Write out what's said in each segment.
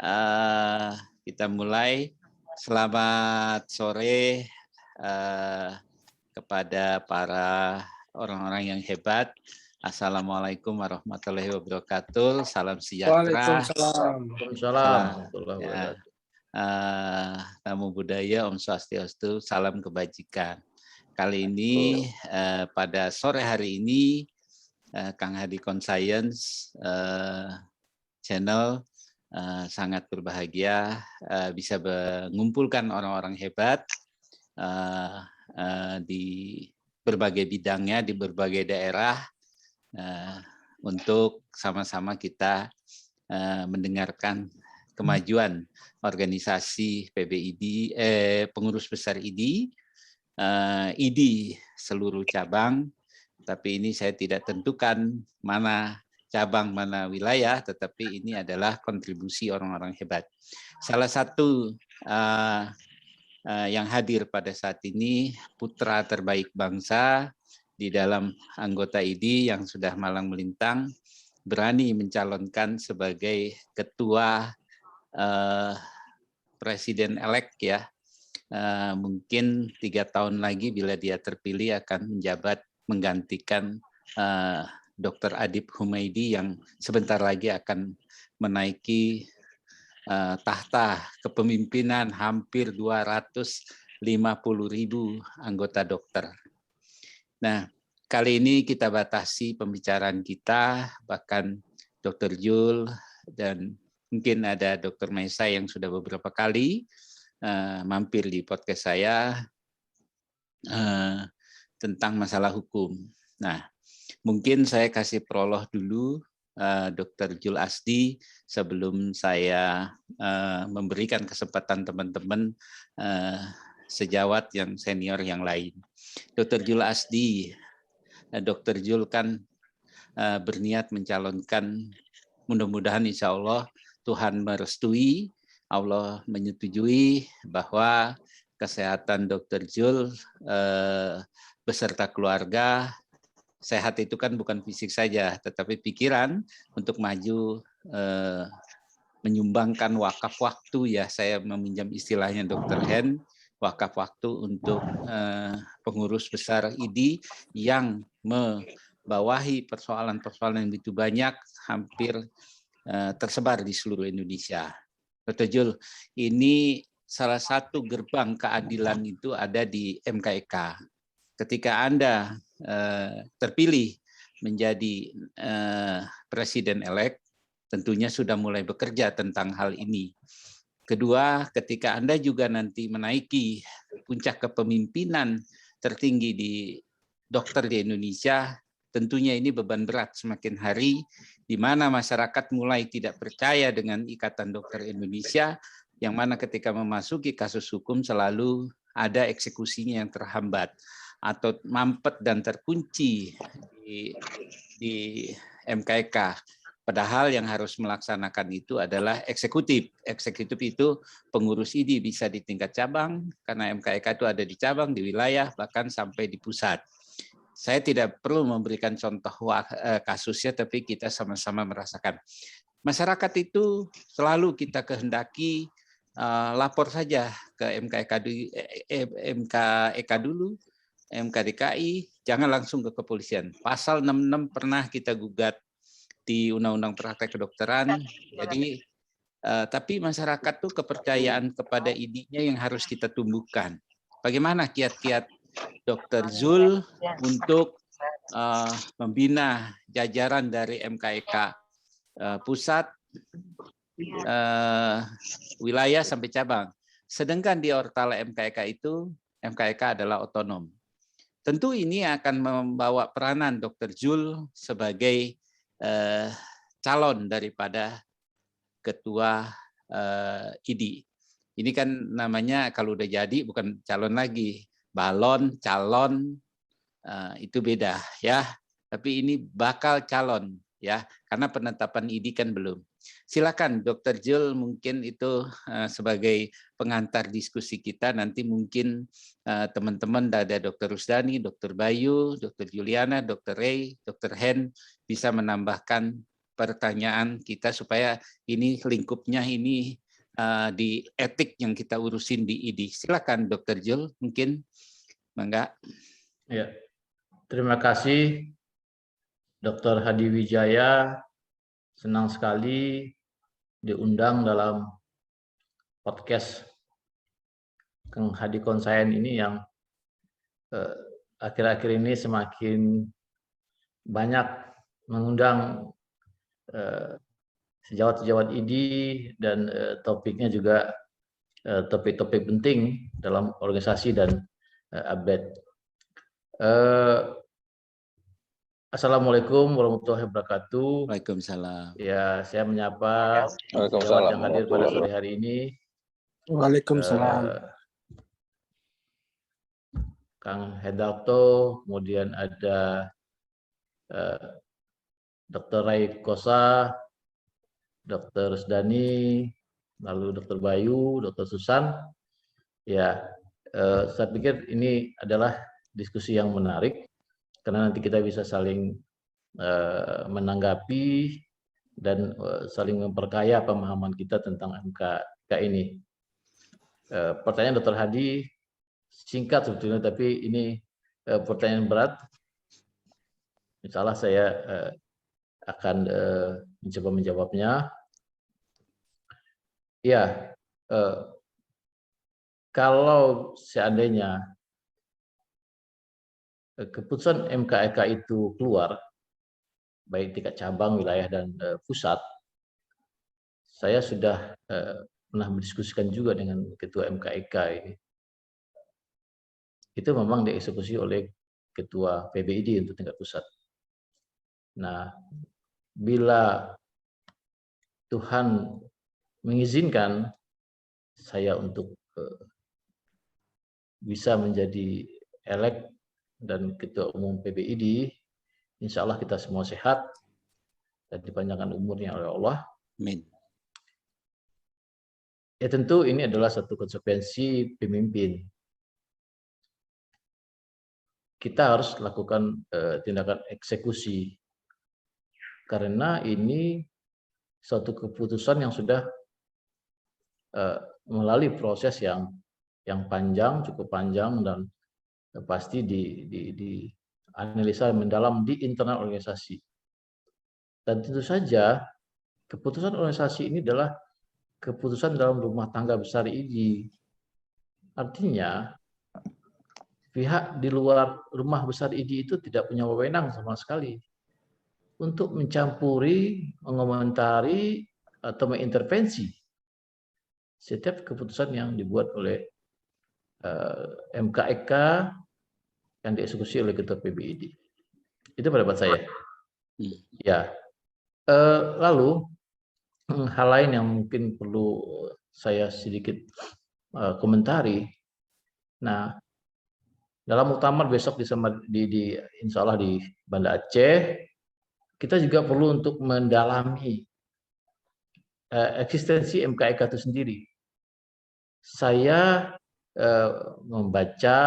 Eh, kita mulai. Selamat sore kepada para orang-orang yang hebat. Assalamualaikum warahmatullahi wabarakatuh. Salam sejahtera. Waalaikumsalam. Salam Warahmatullahi ya, wabarakatuh. namo buddhaya, Om Swastiastu, salam kebajikan. Kali ini pada sore hari ini Kang Hadi Conscience channel sangat berbahagia bisa mengumpulkan orang-orang hebat di berbagai bidangnya, di berbagai daerah untuk sama-sama kita mendengarkan kemajuan organisasi PBID, pengurus besar ID, ID seluruh cabang, tapi ini saya tidak tentukan mana cabang, mana wilayah, tetapi ini adalah kontribusi orang-orang hebat. Salah satu yang hadir pada saat ini putra terbaik bangsa di dalam anggota ID yang sudah malang melintang, berani mencalonkan sebagai ketua presiden-elek ya. Mungkin 3 tahun lagi bila dia terpilih akan menjabat menggantikan Dr. Adib Humaydi yang sebentar lagi akan menaiki tahta kepemimpinan hampir 250.000 anggota dokter. Nah, kali ini kita batasi pembicaraan kita, bahkan Dr. Jul dan mungkin ada Dr. Maisa yang sudah beberapa kali mampir di podcast saya tentang masalah hukum. Nah, mungkin saya kasih prolog dulu Dr. Jul Asdi sebelum saya memberikan kesempatan teman-teman sejawat yang senior yang lain. Dr. Jul Asdi, Dr. Jul kan berniat mencalonkan, mudah-mudahan insya Allah Tuhan merestui, Allah menyetujui bahwa kesehatan Dr. Jul beserta keluarga. Sehat itu kan bukan fisik saja, tetapi pikiran untuk maju menyumbangkan wakaf waktu ya, saya meminjam istilahnya Dr. Hen, wakaf waktu untuk pengurus besar ID yang membawahi persoalan-persoalan yang begitu banyak, hampir tersebar di seluruh Indonesia. Dr. Jul, ini salah satu gerbang keadilan itu ada di MKEK. Ketika Anda terpilih menjadi presiden-elek, tentunya sudah mulai bekerja tentang hal ini. Kedua, ketika Anda juga nanti menaiki puncak kepemimpinan tertinggi di dokter di Indonesia, tentunya ini beban berat semakin hari, di mana masyarakat mulai tidak percaya dengan Ikatan Dokter Indonesia, yang mana ketika memasuki kasus hukum selalu ada eksekusinya yang terhambat atau mampet dan terkunci di MKEK. Padahal yang harus melaksanakan itu adalah eksekutif. Eksekutif itu pengurus ID bisa di tingkat cabang, karena MKEK itu ada di cabang, di wilayah, bahkan sampai di pusat. Saya tidak perlu memberikan contoh kasusnya, tapi kita sama-sama merasakan. Masyarakat itu selalu kita kehendaki lapor saja ke MKEK dulu, MKDKI, jangan langsung ke kepolisian. Pasal 66 pernah kita gugat di Undang-Undang Praktek Kedokteran. Jadi, tapi masyarakat tuh kepercayaan kepada ID-nya yang harus kita tumbuhkan. Bagaimana kiat-kiat Dr. Zul untuk membina jajaran dari MKEK pusat, wilayah sampai cabang. Sedangkan di Ortala MKEK itu, MKEK adalah otonom. Tentu ini akan membawa peranan Dr. Jul sebagai calon daripada ketua ID. Ini kan namanya kalau udah jadi bukan calon lagi, balon, calon, itu beda ya. Tapi ini bakal calon ya, karena penetapan ID kan belum. Silakan Dr. Jul, mungkin itu sebagai pengantar diskusi kita. Nanti mungkin teman-teman ada Dr. Rusdani, Dr. Bayu, Dr. Juliana, Dr. Ray, Dr. Hen bisa menambahkan pertanyaan kita supaya ini lingkupnya ini di etik yang kita urusin di ID. Silakan Dr. Jul, mungkin Mangga. Ya, terima kasih Dr. Hadi Wijaya. Senang sekali diundang dalam podcast Kang Hadi Konsain ini yang akhir-akhir ini semakin banyak mengundang sejawat-sejawat ID dan topiknya juga topik-topik penting dalam organisasi dan update. Assalamualaikum warahmatullahi wabarakatuh. Waalaikumsalam. Ya, saya menyapa sejawat yang hadir pada sore hari ini. Waalaikumsalam. Kang Hedarto, kemudian ada Dr. Rai Kosa, Dr. Rusdani, lalu Dr. Bayu, Dr. Susan. Ya, saya pikir ini adalah diskusi yang menarik karena nanti kita bisa saling menanggapi dan saling memperkaya pemahaman kita tentang MKK ini. Pertanyaan Dr. Hadi singkat sebetulnya, tapi ini pertanyaan berat. Insya Allah saya akan mencoba menjawabnya. Ya, kalau seandainya keputusan MKK itu keluar, baik tingkat cabang, wilayah, dan pusat, saya sudah pernah mendiskusikan juga dengan Ketua MKK ini. Itu memang dieksekusi oleh Ketua PBID untuk tingkat pusat. Nah, bila Tuhan mengizinkan saya untuk bisa menjadi elek dan Ketua Umum PBID, insya Allah kita semua sehat dan dipanjangkan umurnya oleh Allah. Amin. Ya tentu ini adalah satu konsekuensi pemimpin. Kita harus lakukan tindakan eksekusi karena ini suatu keputusan yang sudah melalui proses yang panjang, cukup panjang, dan pasti dianalisa mendalam di internal organisasi. Dan tentu saja keputusan organisasi ini adalah keputusan dalam rumah tangga besar ini. Artinya pihak di luar rumah besar ID itu tidak punya wewenang sama sekali untuk mencampuri, mengomentari, atau mengintervensi setiap keputusan yang dibuat oleh MKK yang dieksekusi oleh Ketua PBID. Itu pendapat saya. Ya. Lalu hal lain yang mungkin perlu saya sedikit komentari. Nah, dalam muktamar besok di insya Allah di Banda Aceh, kita juga perlu untuk mendalami eksistensi MKK itu sendiri. Saya membaca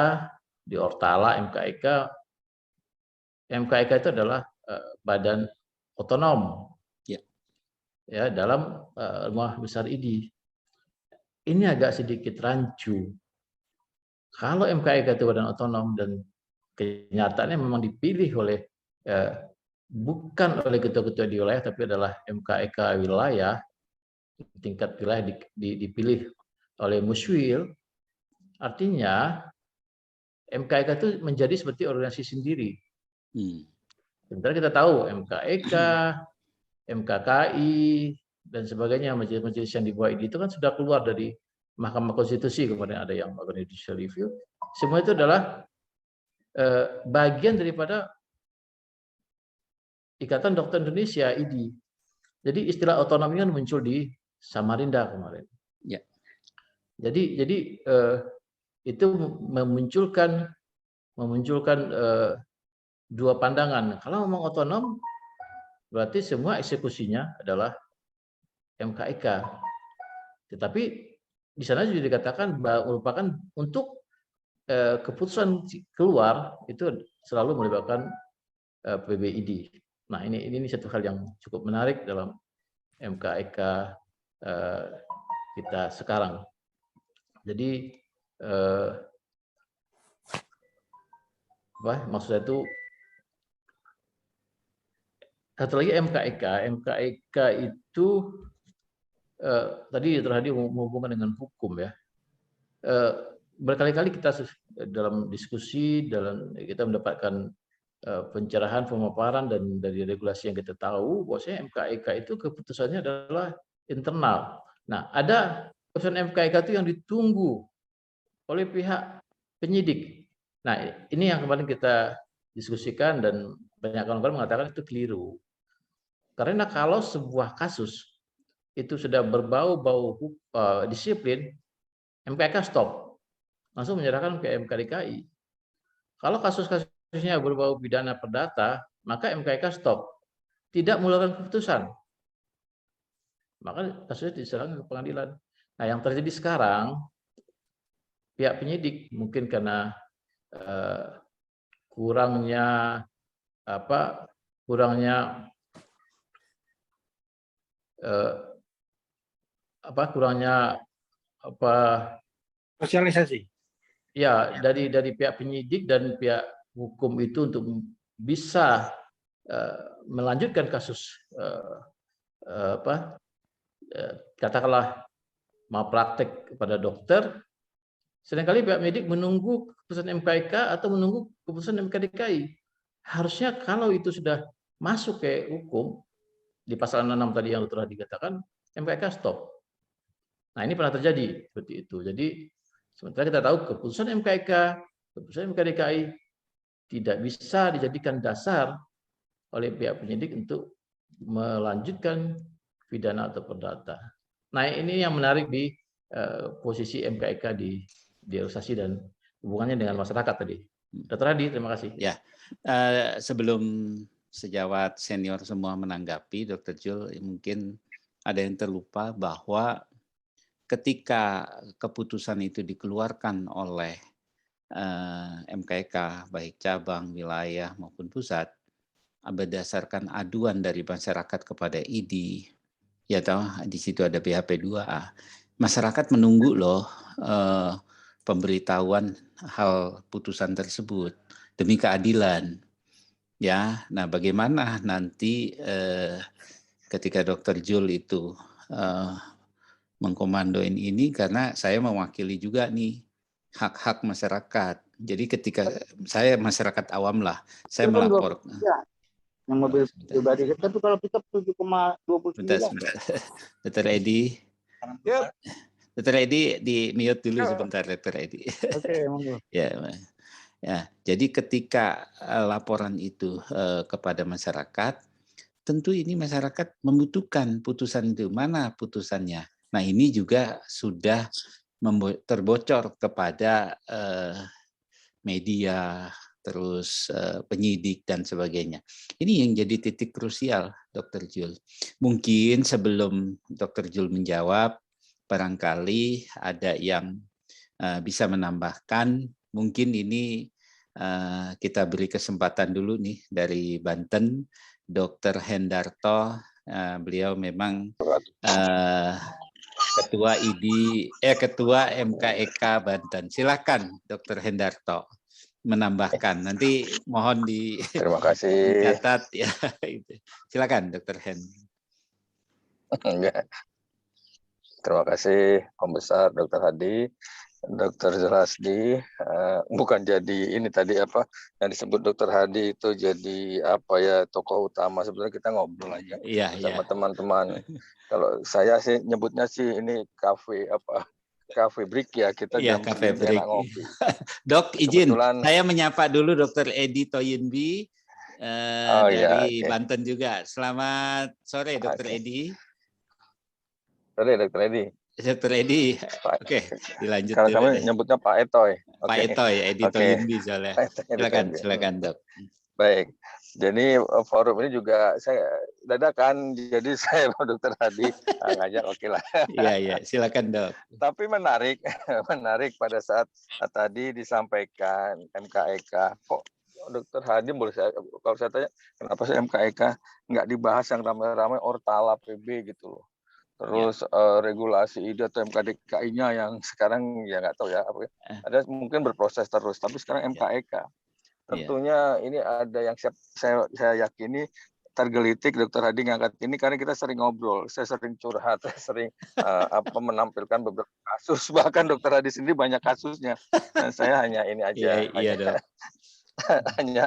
di Ortala MKK itu adalah badan otonom ya dalam rumah besar ID. Ini agak sedikit rancu. Kalau MKK itu badan otonom dan kenyataannya memang dipilih oleh bukan oleh ketua-ketua di wilayah, tapi adalah MKK wilayah, tingkat wilayah dipilih oleh Muswil, artinya MKK itu menjadi seperti organisasi sendiri. Sementara kita tahu MKK, MKKI, dan sebagainya, majelis-majelis yang di bawah itu kan sudah keluar dari Mahkamah Konstitusi, kemudian ada yang melakukan judicial review. Semua itu adalah bagian daripada Ikatan Dokter Indonesia (IDI). Jadi istilah otonomi kan muncul di Samarinda kemarin. Ya. Jadi itu memunculkan dua pandangan. Kalau ngomong otonom, berarti semua eksekusinya adalah MKK. Tetapi di sana juga dikatakan merupakan untuk keputusan keluar itu selalu melibatkan PBID. Nah, ini satu hal yang cukup menarik dalam MKEK kita sekarang. Jadi maksud saya itu satu lagi MKEK itu tadi terhadap menghubungkan dengan hukum ya. Berkali-kali kita dalam diskusi, kita mendapatkan pencerahan, pemaparan dan dari regulasi yang kita tahu bahwasanya MKEK itu keputusannya adalah internal. Nah, ada keputusan MKEK itu yang ditunggu oleh pihak penyidik. Nah, ini yang kemarin kita diskusikan dan banyak kawan-kawan mengatakan itu keliru. Karena kalau sebuah kasus itu sudah berbau-bau disiplin, MKEK stop, langsung menyerahkan ke MK DKI. Kalau kasusnya berbau pidana perdata, maka MKEK stop, tidak mengeluarkan keputusan, maka kasusnya diserahkan ke pengadilan. Nah, yang terjadi sekarang, pihak penyidik mungkin karena kurangnya sosialisasi. Ya, dari pihak penyidik dan pihak hukum itu untuk bisa melanjutkan kasus katakanlah malpraktek kepada dokter, sedangkali pihak medik menunggu keputusan MKEK atau menunggu keputusan MK DKI. Harusnya kalau itu sudah masuk ke hukum di pasal 6 tadi yang telah dikatakan, MKEK stop. Nah, ini pernah terjadi seperti itu. Jadi sementara kita tahu keputusan MKEK, keputusan MK DKI tidak bisa dijadikan dasar oleh pihak penyidik untuk melanjutkan pidana atau perdata. Nah, ini yang menarik di posisi MKEK di organisasi dan hubungannya dengan masyarakat tadi. Dr. Hadi, terima kasih. Ya, sebelum sejawat senior semua menanggapi, Dr. Jul, mungkin ada yang terlupa bahwa ketika keputusan itu dikeluarkan oleh MKEK, baik cabang, wilayah maupun pusat, berdasarkan aduan dari masyarakat kepada ID, ya tahu di situ ada BHP 2A. Masyarakat menunggu loh pemberitahuan hal putusan tersebut demi keadilan. Ya, nah bagaimana nanti ketika Dr. Jul itu mengkomandoin ini, karena saya mewakili juga nih hak-hak masyarakat. Jadi ketika saya masyarakat awam lah, saya melapor. Ya, yang mobil pribadi. Tapi kalau pickup 7,29. Dr. Edi. Yep. Dr. Edi di mute dulu sebentar, Dr. Edi. Oke, monggo. Ya, jadi ketika laporan itu kepada masyarakat, tentu ini masyarakat membutuhkan putusan itu. Mana putusannya? Nah, ini juga sudah terbocor kepada media, terus penyidik dan sebagainya. Ini yang jadi titik krusial, Dr. Jul. Mungkin sebelum Dr. Jul menjawab, barangkali ada yang bisa menambahkan. Mungkin ini kita beri kesempatan dulu nih dari Banten, Dr. Hendarto. Beliau memang Ketua MKEK Banten. Silakan Dr. Hendarto menambahkan. Nanti mohon Terima kasih. dicatat ya. Silakan Dr. Hen. Terima kasih Om Besar Dr. Hadi, Dr. Jelasdi. Bukan jadi ini tadi apa yang disebut Dr. Hadi itu jadi apa ya, tokoh utama. Sebenarnya kita ngobrol aja sama teman-teman. Kalau saya sih nyebutnya sih ini kafe break ya, kita jam kafe break. ngopi. Dok, izin saya menyapa dulu Dr. Edi Toyinbi dari Banten juga. Selamat sore Dr. Edi. Sore Dr. Edi. Dr. Edi, oke, dilanjut. Kalau kami nyebutnya Pak Etoy. Pak Etoy, Edi Toyinbi soalnya. Silakan Dok. Baik, jadi forum ini juga saya dadakan, jadi saya mau Dr. Hadi ngajak, oke lah. Iya, silakan Dok. Tapi menarik pada saat tadi disampaikan MKEK, kok Dokter Hadi, boleh kalau saya tanya, kenapa sih MKEK nggak dibahas yang ramai-ramai Ortala PB gitu loh. Terus regulasi ID atau MKDKI-nya yang sekarang ya nggak tahu ya, ada mungkin berproses terus, tapi sekarang MKEK. Tentunya ini ada yang saya yakini tergelitik Dokter Hadi ngangkat ini karena kita sering ngobrol, saya sering curhat, saya sering menampilkan beberapa kasus, bahkan Dokter Hadi sendiri banyak kasusnya. Nah, saya hanya ini aja, hanya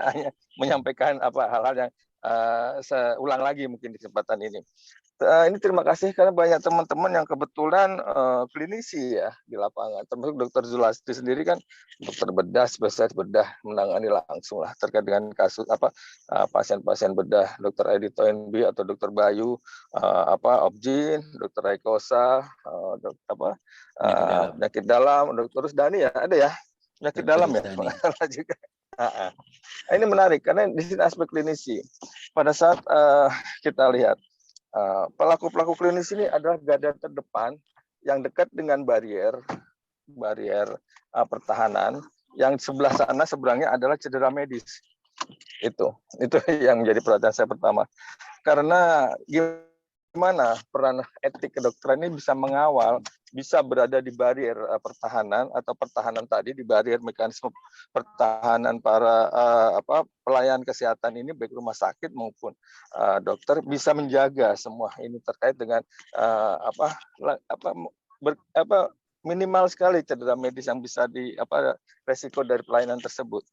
menyampaikan hal-hal yang saya ulang lagi mungkin di kesempatan ini. Ini terima kasih karena banyak teman-teman yang kebetulan klinisi ya di lapangan, termasuk Dokter Zulasti sendiri kan dokter bedah, spesialis bedah, menangani langsung lah terkait dengan kasus pasien-pasien bedah, Dokter Edito NB atau Dokter Bayu, Objin, Dokter Aikosa, penyakit dalam, Dokter Rusdani ya ada ya penyakit dalam ya juga. Ini menarik karena di sini aspek klinisi. Pada saat kita lihat pelaku-pelaku klinis ini adalah garda terdepan yang dekat dengan barier pertahanan, yang sebelah sana seberangnya adalah cedera medis. Itu yang menjadi perhatian saya pertama. Karena gimana peran etik kedokteran ini bisa mengawal, bisa berada di barier pertahanan atau pertahanan tadi di barier mekanisme pertahanan para pelayan kesehatan ini baik rumah sakit maupun dokter bisa menjaga semua ini terkait dengan minimal sekali cedera medis yang bisa resiko dari pelayanan tersebut.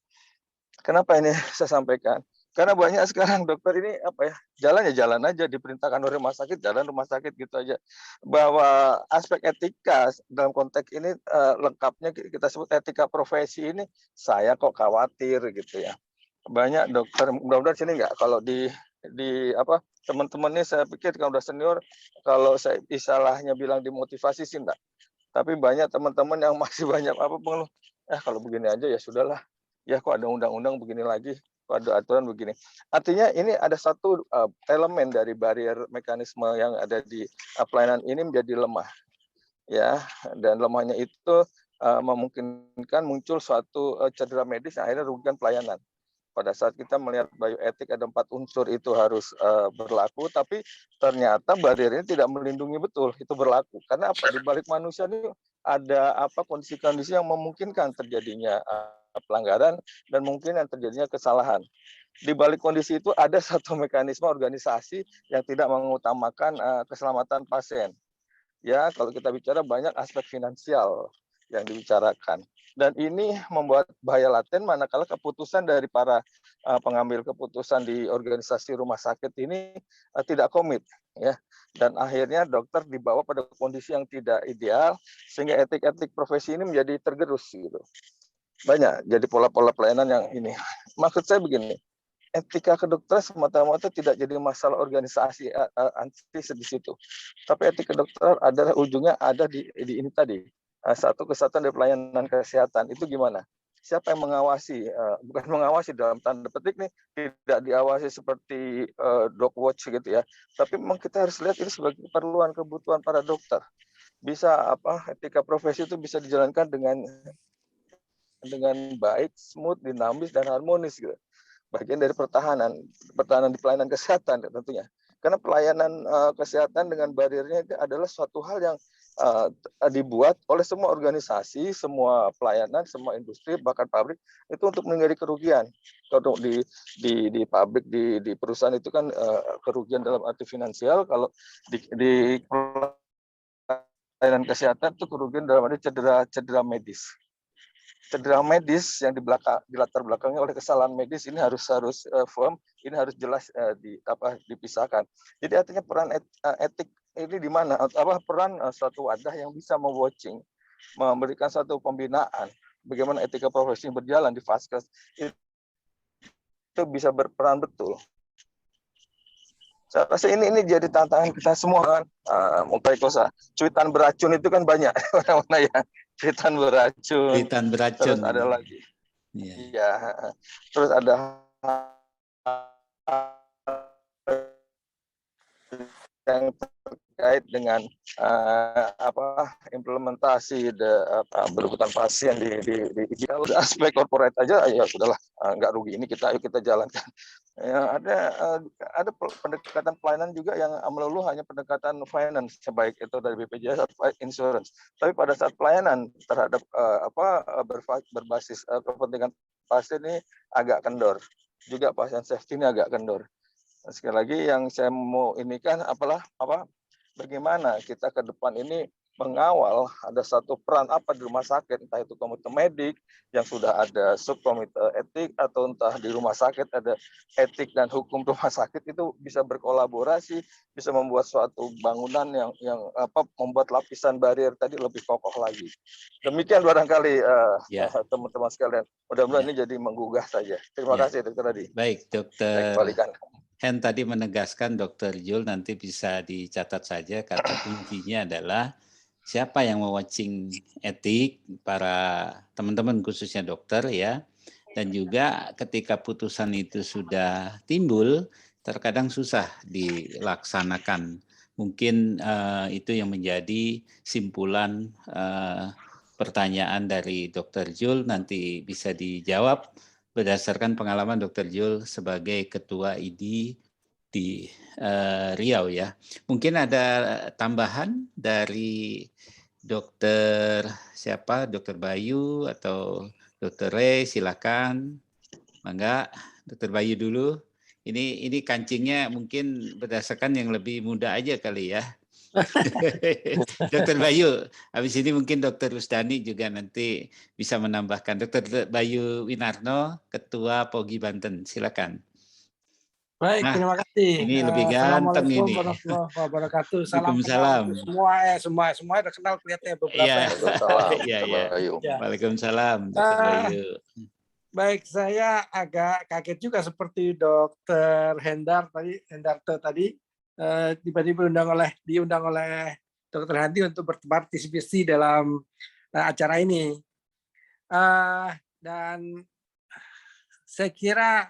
Kenapa ini saya sampaikan? Karena banyak sekarang dokter ini jalan aja, diperintahkan oleh rumah sakit gitu aja. Bahwa aspek etika dalam konteks ini lengkapnya kita sebut etika profesi ini saya kok khawatir gitu ya. Banyak dokter, mudah-mudahan sini enggak kalau di teman-teman ini saya pikir kalau udah senior, kalau saya istilahnya bilang dimotivasi sih enggak. Tapi banyak teman-teman yang masih banyak pengeluh, kalau begini aja ya sudahlah. Ya kok ada undang-undang begini lagi, kok ada aturan begini. Artinya ini ada satu elemen dari barier mekanisme yang ada di pelayanan ini menjadi lemah. Ya, dan lemahnya itu memungkinkan muncul suatu cedera medis yang akhirnya merugikan pelayanan. Pada saat kita melihat bioetik ada 4 unsur itu harus berlaku, tapi ternyata barier ini tidak melindungi betul itu berlaku. Karena di balik manusia ini ada kondisi-kondisi yang memungkinkan terjadinya pelanggaran dan mungkin yang terjadinya kesalahan. Di balik kondisi itu ada satu mekanisme organisasi yang tidak mengutamakan keselamatan pasien. Ya, kalau kita bicara banyak aspek finansial yang dibicarakan. Dan ini membuat bahaya laten manakala keputusan dari para pengambil keputusan di organisasi rumah sakit ini tidak komit, ya. Dan akhirnya dokter dibawa pada kondisi yang tidak ideal sehingga etik-etik profesi ini menjadi tergerus gitu. Banyak jadi pola-pola pelayanan yang ini. Maksud saya begini, etika kedokteran semata-mata tidak jadi masalah organisasi antis di situ. Tapi etika kedokteran adalah ujungnya ada di ini tadi. Satu kesatuan dari pelayanan kesehatan itu gimana? Siapa yang mengawasi? Bukan mengawasi dalam tanda petik nih, tidak diawasi seperti dog watch gitu ya. Tapi memang kita harus lihat ini sebagai keperluan kebutuhan para dokter. Bisa etika profesi itu bisa dijalankan dengan baik, smooth, dinamis dan harmonis gitu. Bagian dari pertahanan di pelayanan kesehatan tentunya. Karena pelayanan kesehatan dengan bariernya itu adalah suatu hal yang dibuat oleh semua organisasi, semua pelayanan, semua industri, bahkan pabrik itu untuk menghindari kerugian. Kalau di pabrik, di perusahaan itu kan kerugian dalam arti finansial, kalau di pelayanan kesehatan itu kerugian dalam arti cedera medis. Cedera medis yang dilatar belakangnya oleh kesalahan medis ini harus firm, ini harus jelas dipisahkan. Jadi artinya peran etik ini di mana? Peran suatu wadah yang bisa mewatching, memberikan suatu pembinaan, bagaimana etika profesi berjalan di Vaskes itu bisa berperan betul. Saya rasa ini jadi tantangan kita semua kan. Mukaikosa, cuitan beracun itu kan banyak mana ya. Cuitan beracun. Terus ada lagi. Iya. Terus ada yang terkait dengan implementasi berhubungan pasien di aspek corporate aja ya sudahlah, nggak rugi, ini ayo kita jalankan. Ya, ada pendekatan pelayanan juga yang melulu hanya pendekatan finance, baik itu dari BPJS atau insurance. Tapi pada saat pelayanan terhadap berbasis kepentingan pasien ini agak kendor. Juga pasien safety ini agak kendor. Sekali lagi yang saya mau ini kan bagaimana kita ke depan ini mengawal ada satu peran apa di rumah sakit, entah itu komite medik yang sudah ada subkomite etik atau entah di rumah sakit ada etik dan hukum rumah sakit, itu bisa berkolaborasi, bisa membuat suatu bangunan yang membuat lapisan barier tadi lebih kokoh lagi. Demikian barangkali teman-teman sekalian. Mudah-mudahan ini jadi menggugah saja. Terima kasih Dokter Adi. Baik, Dokter. Saya kembalikan. Hen tadi menegaskan, Dr. Jul, nanti bisa dicatat saja, kata kuncinya adalah siapa yang mewatching etik, para teman-teman khususnya dokter ya, dan juga ketika putusan itu sudah timbul, terkadang susah dilaksanakan. Mungkin itu yang menjadi simpulan pertanyaan dari Dr. Jul, nanti bisa dijawab berdasarkan pengalaman Dr. Jul sebagai Ketua ID di Riau ya. Mungkin ada tambahan dari Dr. siapa? Dr. Bayu atau Dr. Ray, silakan. Mangga, Dr. Bayu dulu. Ini kancingnya mungkin berdasarkan yang lebih muda aja kali ya. Dr. Bayu, habis ini mungkin Dr. Rusdani juga nanti bisa menambahkan. Dr. Bayu Winarno, Ketua POGI Banten, silakan. Baik, terima kasih. Ini lebih ganteng ini. Assalamualaikum warahmatullahi wabarakatuh. Salam Waalaikumsalam. Semua udah kenal kelihatannya beberapa. Iya. Waalaikumsalam, Dr. Bayu. Baik, saya agak kaget juga seperti Dr. Hendarto tadi. Tiba-tiba diundang oleh Dr. Hadi untuk berpartisipasi dalam acara ini. Dan saya kira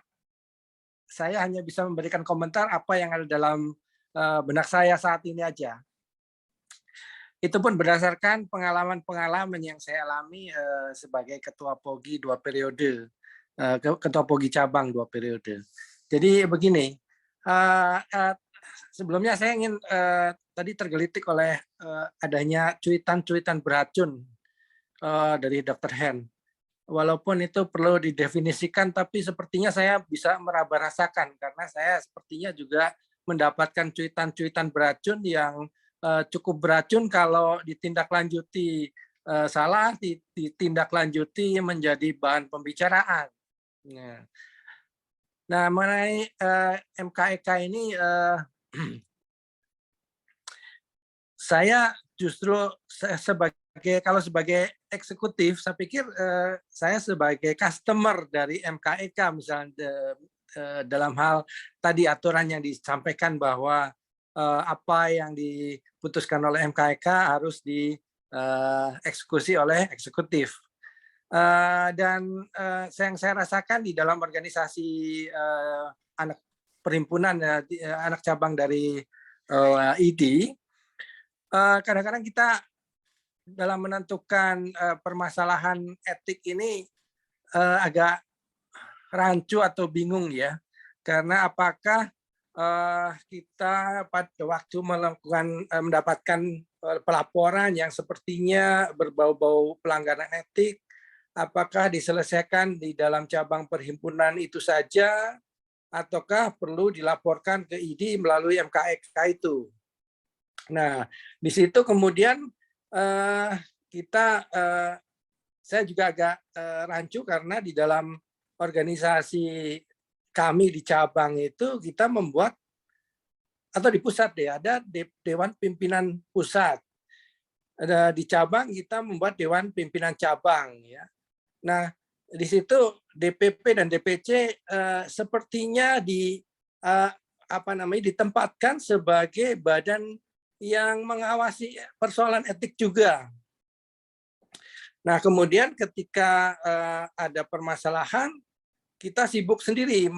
saya hanya bisa memberikan komentar apa yang ada dalam benak saya saat ini aja. Itu pun berdasarkan pengalaman-pengalaman yang saya alami sebagai Ketua POGI 2 periode, Ketua POGI cabang 2 periode. Jadi begini, sebelumnya saya ingin tadi tergelitik oleh adanya cuitan-cuitan beracun dari Dr. Hen. Walaupun itu perlu didefinisikan, tapi sepertinya saya bisa meraba rasakan karena saya sepertinya juga mendapatkan cuitan-cuitan beracun yang cukup beracun kalau ditindaklanjuti salah, ditindaklanjuti menjadi bahan pembicaraan. Nah, mengenai MKEK ini, saya justru sebagai eksekutif, saya pikir saya sebagai customer dari MKEK misalnya dalam hal tadi aturan yang disampaikan bahwa apa yang diputuskan oleh MKEK harus dieksekusi oleh eksekutif. Dan yang saya rasakan di dalam organisasi anak perhimpunan anak cabang dari ID, kadang-kadang kita dalam menentukan permasalahan etik ini agak rancu atau bingung ya, karena apakah kita pada waktu mendapatkan pelaporan yang sepertinya berbau-bau pelanggaran etik, apakah diselesaikan di dalam cabang perhimpunan itu saja, ataukah perlu dilaporkan ke ID melalui MKEK itu. Nah, di situ kemudian saya juga agak rancu karena di dalam organisasi kami di cabang itu kita membuat, atau di pusat ada Dewan Pimpinan Pusat. Ada di cabang kita membuat Dewan Pimpinan Cabang ya. Nah, di situ DPP dan DPC sepertinya ditempatkan sebagai badan yang mengawasi persoalan etik juga. Nah, kemudian ketika ada permasalahan, kita sibuk sendiri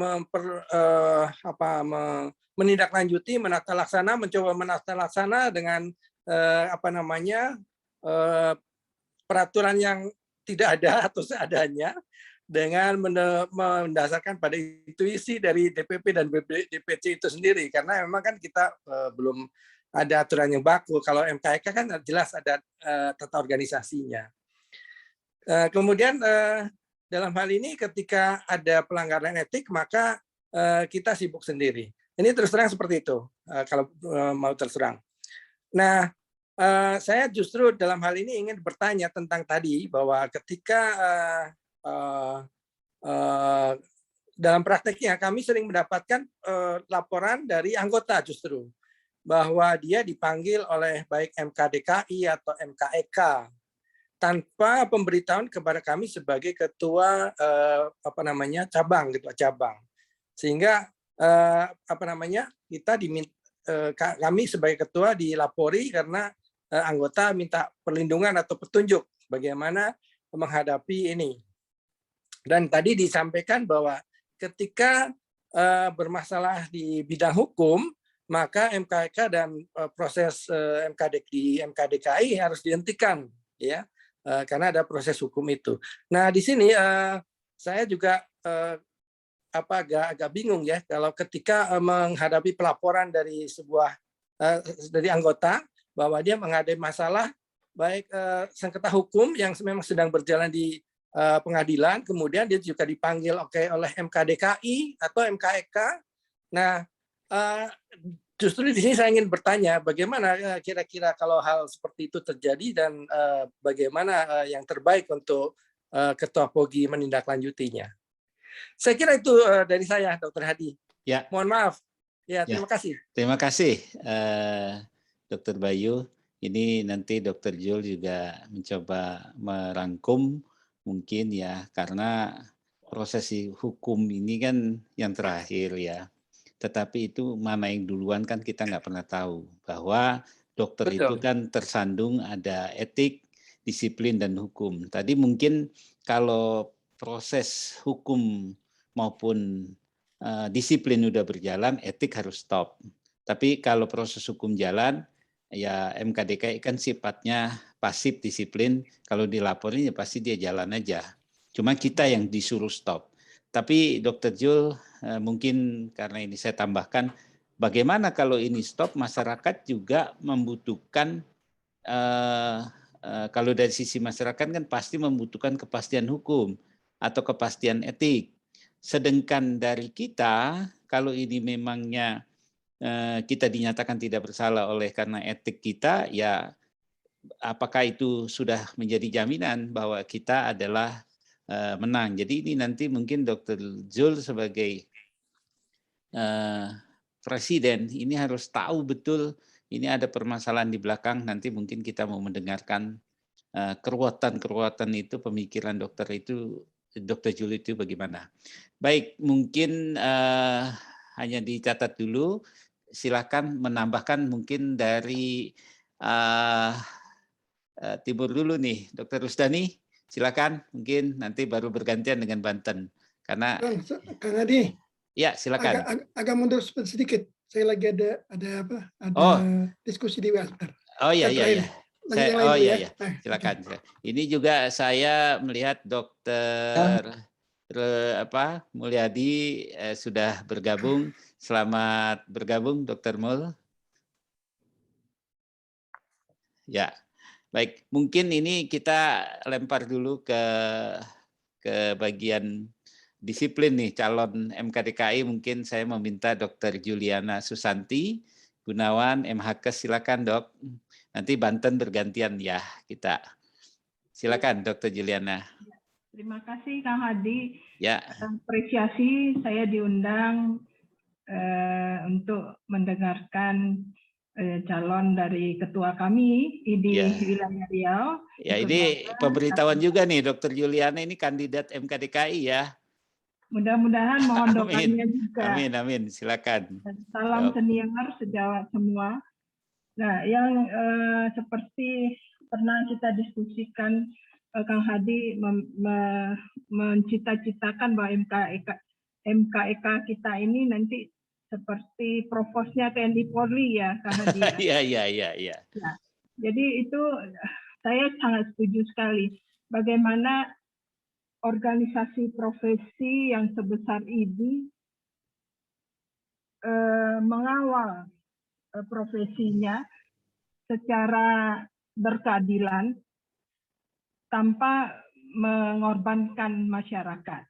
menindaklanjuti, menata laksana, mencoba menata laksana dengan peraturan yang tidak ada atau seadanya, dengan mendasarkan pada intuisi dari DPP dan DPC itu sendiri, karena memang kan kita belum ada aturan yang baku. Kalau MKEK kan jelas ada tata organisasinya. Kemudian dalam hal ini ketika ada pelanggaran etik, maka kita sibuk sendiri. Ini terus terang seperti itu, kalau mau terus terang. Nah, saya justru dalam hal ini ingin bertanya tentang tadi, bahwa ketika dalam prakteknya kami sering mendapatkan laporan dari anggota justru, bahwa dia dipanggil oleh baik MKDKI atau MKEK, tanpa pemberitahuan kepada kami sebagai ketua cabang, ketua cabang, sehingga kami sebagai ketua dilapori karena anggota minta perlindungan atau petunjuk bagaimana menghadapi ini. Dan tadi disampaikan bahwa ketika bermasalah di bidang hukum, maka MKEK dan proses di MKDKI harus dihentikan, ya. Karena ada proses hukum itu. Nah, di sini saya juga agak bingung ya, kalau ketika menghadapi pelaporan dari dari anggota bahwa dia menghadapi masalah baik sengketa hukum yang memang sedang berjalan di pengadilan, kemudian dia juga dipanggil oleh MKDKI atau MKEK. Nah, justru di sini saya ingin bertanya, bagaimana kira-kira kalau hal seperti itu terjadi, dan bagaimana yang terbaik untuk Ketua POGI menindaklanjutinya. Saya kira itu dari saya, Dr. Hadi. Ya. Mohon maaf. Ya, terima kasih. Terima kasih, Dr. Bayu. Ini nanti Dr. Jul juga mencoba merangkum mungkin ya, karena proses hukum ini kan yang terakhir ya. Tetapi itu mana yang duluan kan kita nggak pernah tahu, bahwa dokter itu kan tersandung ada etik, disiplin, dan hukum. Tadi mungkin kalau proses hukum maupun disiplin udah berjalan, etik harus stop. Tapi kalau proses hukum jalan, ya MKDKI kan sifatnya pasif disiplin, kalau dilaporin ya pasti dia jalan aja. Cuma kita yang disuruh stop. Tapi Dr. Jul, mungkin karena ini saya tambahkan, bagaimana kalau ini stop, masyarakat juga membutuhkan, kalau dari sisi masyarakat kan pasti membutuhkan kepastian hukum atau kepastian etik. Sedangkan dari kita, kalau ini memangnya kita dinyatakan tidak bersalah oleh karena etik kita, ya apakah itu sudah menjadi jaminan bahwa kita adalah menang. Jadi ini nanti mungkin Dr. Jul sebagai presiden ini harus tahu betul ini ada permasalahan di belakang. Nanti mungkin kita mau mendengarkan keruatan itu, pemikiran dokter itu, Dr. Jul itu bagaimana. Baik, mungkin hanya dicatat dulu. Silakan menambahkan mungkin dari Timur dulu nih, Dr. Rusdani. Silakan, mungkin nanti baru bergantian dengan Banten. Karena Kang Adi. Ya, silakan. Agak mundur sedikit. Saya lagi ada diskusi di WhatsApp. Oh iya. Silakan. Ini juga saya melihat Dr. Mulyadi sudah bergabung. Selamat bergabung, Dr. Mul. Ya. Baik, mungkin ini kita lempar dulu ke bagian disiplin nih, calon MKDKI. Mungkin saya meminta Dr. Juliana Susanti Gunawan, MHKes, silakan Dok. Nanti Banten bergantian ya kita. Silakan Dr. Juliana. Terima kasih Kang Hadi. Ya. Apresiasi saya diundang untuk mendengarkan calon dari ketua kami di wilayah Riau. Ya, ini pemberitahuan juga nih, Dr. Juliana ini kandidat MKDKI ya. Mudah-mudahan mohon doanya juga. Amin. Silakan. Salam senior sejawat semua. Nah, yang seperti pernah kita diskusikan Kang Hadi mencita-citakan bahwa MKEK kita ini nanti seperti provosnya TNI Polri ya, Kang Hadi ya. Iya. Nah, jadi itu saya sangat setuju sekali. Bagaimana organisasi profesi yang sebesar ini mengawal profesinya secara berkeadilan tanpa mengorbankan masyarakat.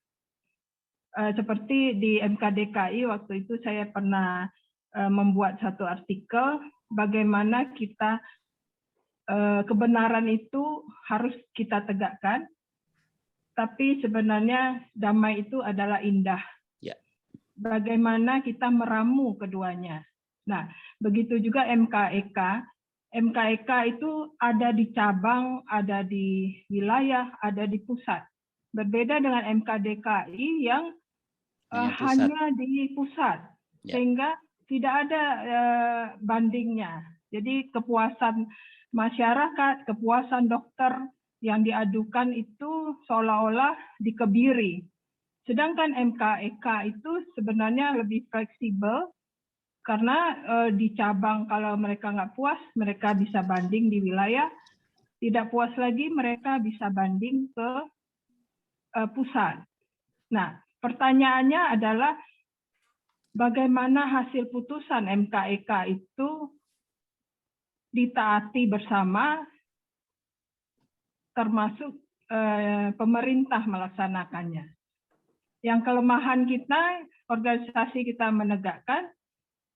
Seperti di MKDKI waktu itu saya pernah membuat satu artikel bagaimana kita kebenaran itu harus kita tegakkan, tapi sebenarnya damai itu adalah indah. Bagaimana kita meramu keduanya. Nah, begitu juga MKEK. MKEK itu ada di cabang, ada di wilayah, ada di pusat. Berbeda dengan MKDKI yang hanya di pusat, sehingga tidak ada bandingnya. Jadi kepuasan masyarakat, kepuasan dokter yang diadukan itu seolah-olah dikebiri. Sedangkan MKEK itu sebenarnya lebih fleksibel karena di cabang kalau mereka nggak puas, mereka bisa banding di wilayah. Tidak puas lagi, mereka bisa banding ke pusat. Nah, pertanyaannya adalah bagaimana hasil putusan MKEK itu ditaati bersama, termasuk pemerintah melaksanakannya. Yang kelemahan kita, organisasi kita menegakkan,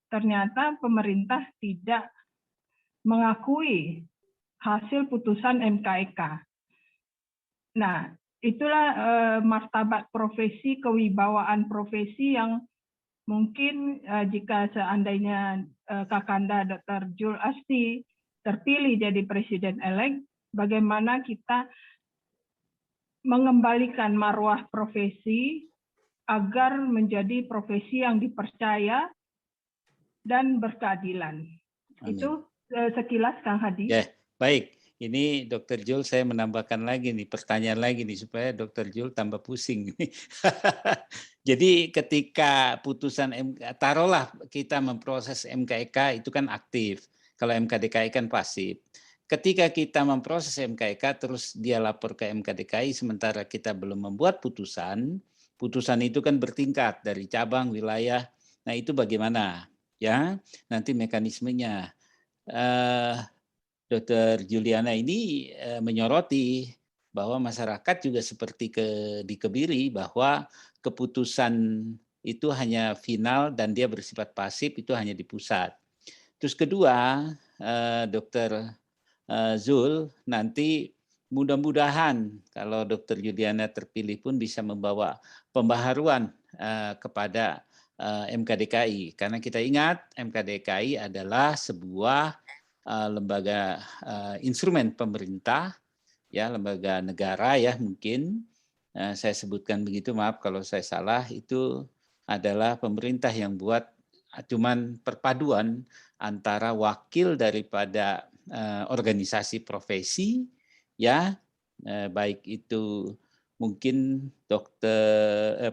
ternyata pemerintah tidak mengakui hasil putusan MKEK. Nah, itulah martabat profesi, kewibawaan profesi yang mungkin jika seandainya Kakanda Dr. Jul Asdi terpilih jadi presiden-elek, bagaimana kita mengembalikan marwah profesi agar menjadi profesi yang dipercaya dan berkeadilan. Amin. Itu sekilas Kang Hadi. Ya, baik. Ini Dr. Jul saya menambahkan lagi nih, pertanyaan lagi nih supaya Dr. Jul tambah pusing. Jadi ketika putusan taruhlah kita memproses MKEK itu kan aktif. Kalau MKDKI kan pasif. Ketika kita memproses MKEK terus dia lapor ke MKDKI sementara kita belum membuat putusan, putusan itu kan bertingkat dari cabang, wilayah. Nah, itu bagaimana? Ya, nanti mekanismenya. Dr. Juliana ini menyoroti bahwa masyarakat juga seperti dikebiri bahwa keputusan itu hanya final dan dia bersifat pasif, itu hanya di pusat. Terus kedua, Dr. Zul, nanti mudah-mudahan kalau Dr. Juliana terpilih pun bisa membawa pembaharuan kepada MKDKI. Karena kita ingat MKDKI adalah sebuah lembaga instrumen pemerintah, ya lembaga negara ya mungkin saya sebutkan begitu, maaf kalau saya salah, itu adalah pemerintah yang buat cuman perpaduan antara wakil daripada organisasi profesi ya baik itu mungkin dokter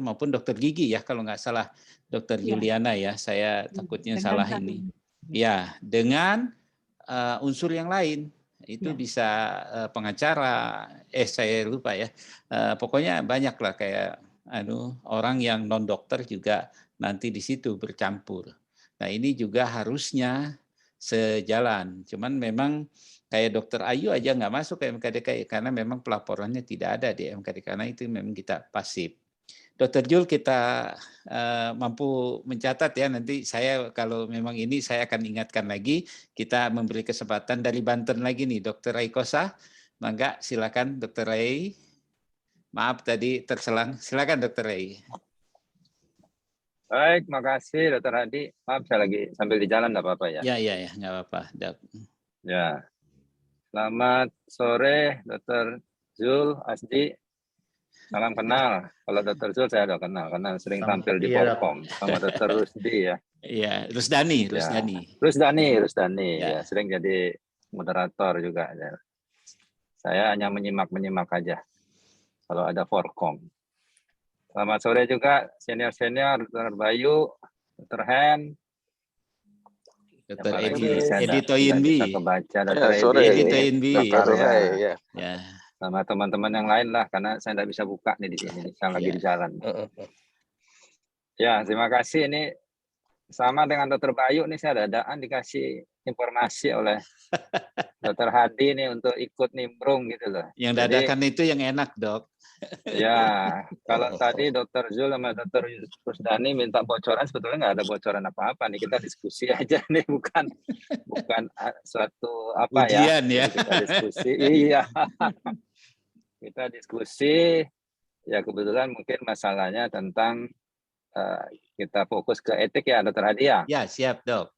maupun dokter gigi ya kalau nggak salah Dokter Juliana ya, saya takutnya salah ini. Ya, dengan unsur yang lain itu bisa pengacara, saya lupa ya. Pokoknya banyak lah kayak orang yang non dokter juga nanti di situ bercampur. Nah ini juga harusnya sejalan. Cuman memang kayak Dokter Ayu aja nggak masuk ke MKDKI karena memang pelaporannya tidak ada di MKDKI karena itu memang kita pasif. Dokter Jul kita mampu mencatat ya nanti saya kalau memang ini saya akan ingatkan lagi kita memberi kesempatan dari Banten lagi nih Dokter Ray Kosa, mangga silakan Dokter Ray. Maaf tadi terselang, silakan Dokter Ray. Baik, makasih Dokter Hadi. Maaf saya lagi sambil di jalan, nggak apa-apa ya? Ya, nggak apa-apa. Ya, selamat sore Dokter Zul Asdi. Salam kenal. Kalau Dokter Zul saya udah kenal karena sering tampil di Polkom sama Dokter Rusdi ya. Iya, Rusdani. Rusdani ya, sering jadi moderator juga. Ya. Saya hanya menyimak aja kalau ada forkom. Selamat sore juga senior-senior, Dr. Bayu, Dr. Hen, Dr. saya Edi tidak Toyinbi. bisa kebaca, Dr. sore, Edi Edi, Toyinbi. Dr. ya. Ya. Sama teman-teman yang lain lah, karena saya tidak bisa buka nih di sini, saya lagi di jalan. Ya, terima kasih. Ini sama dengan Dr. Bayu nih, saya dadaan dikasih informasi oleh Dr. Hadi nih untuk ikut nimbrung gitu loh. Yang Jadi, dadakan itu yang enak, Dok. ya, kalau tadi Dr. Zul sama Dr. Rusdani minta bocoran, sebetulnya nggak ada bocoran apa-apa nih, kita diskusi aja nih, bukan suatu apa Ujian, ya. Jadi kita diskusi, iya. Kita diskusi, ya kebetulan mungkin masalahnya tentang kita fokus ke etik ya, Dr. Hadi ya. Ya, siap, Dok.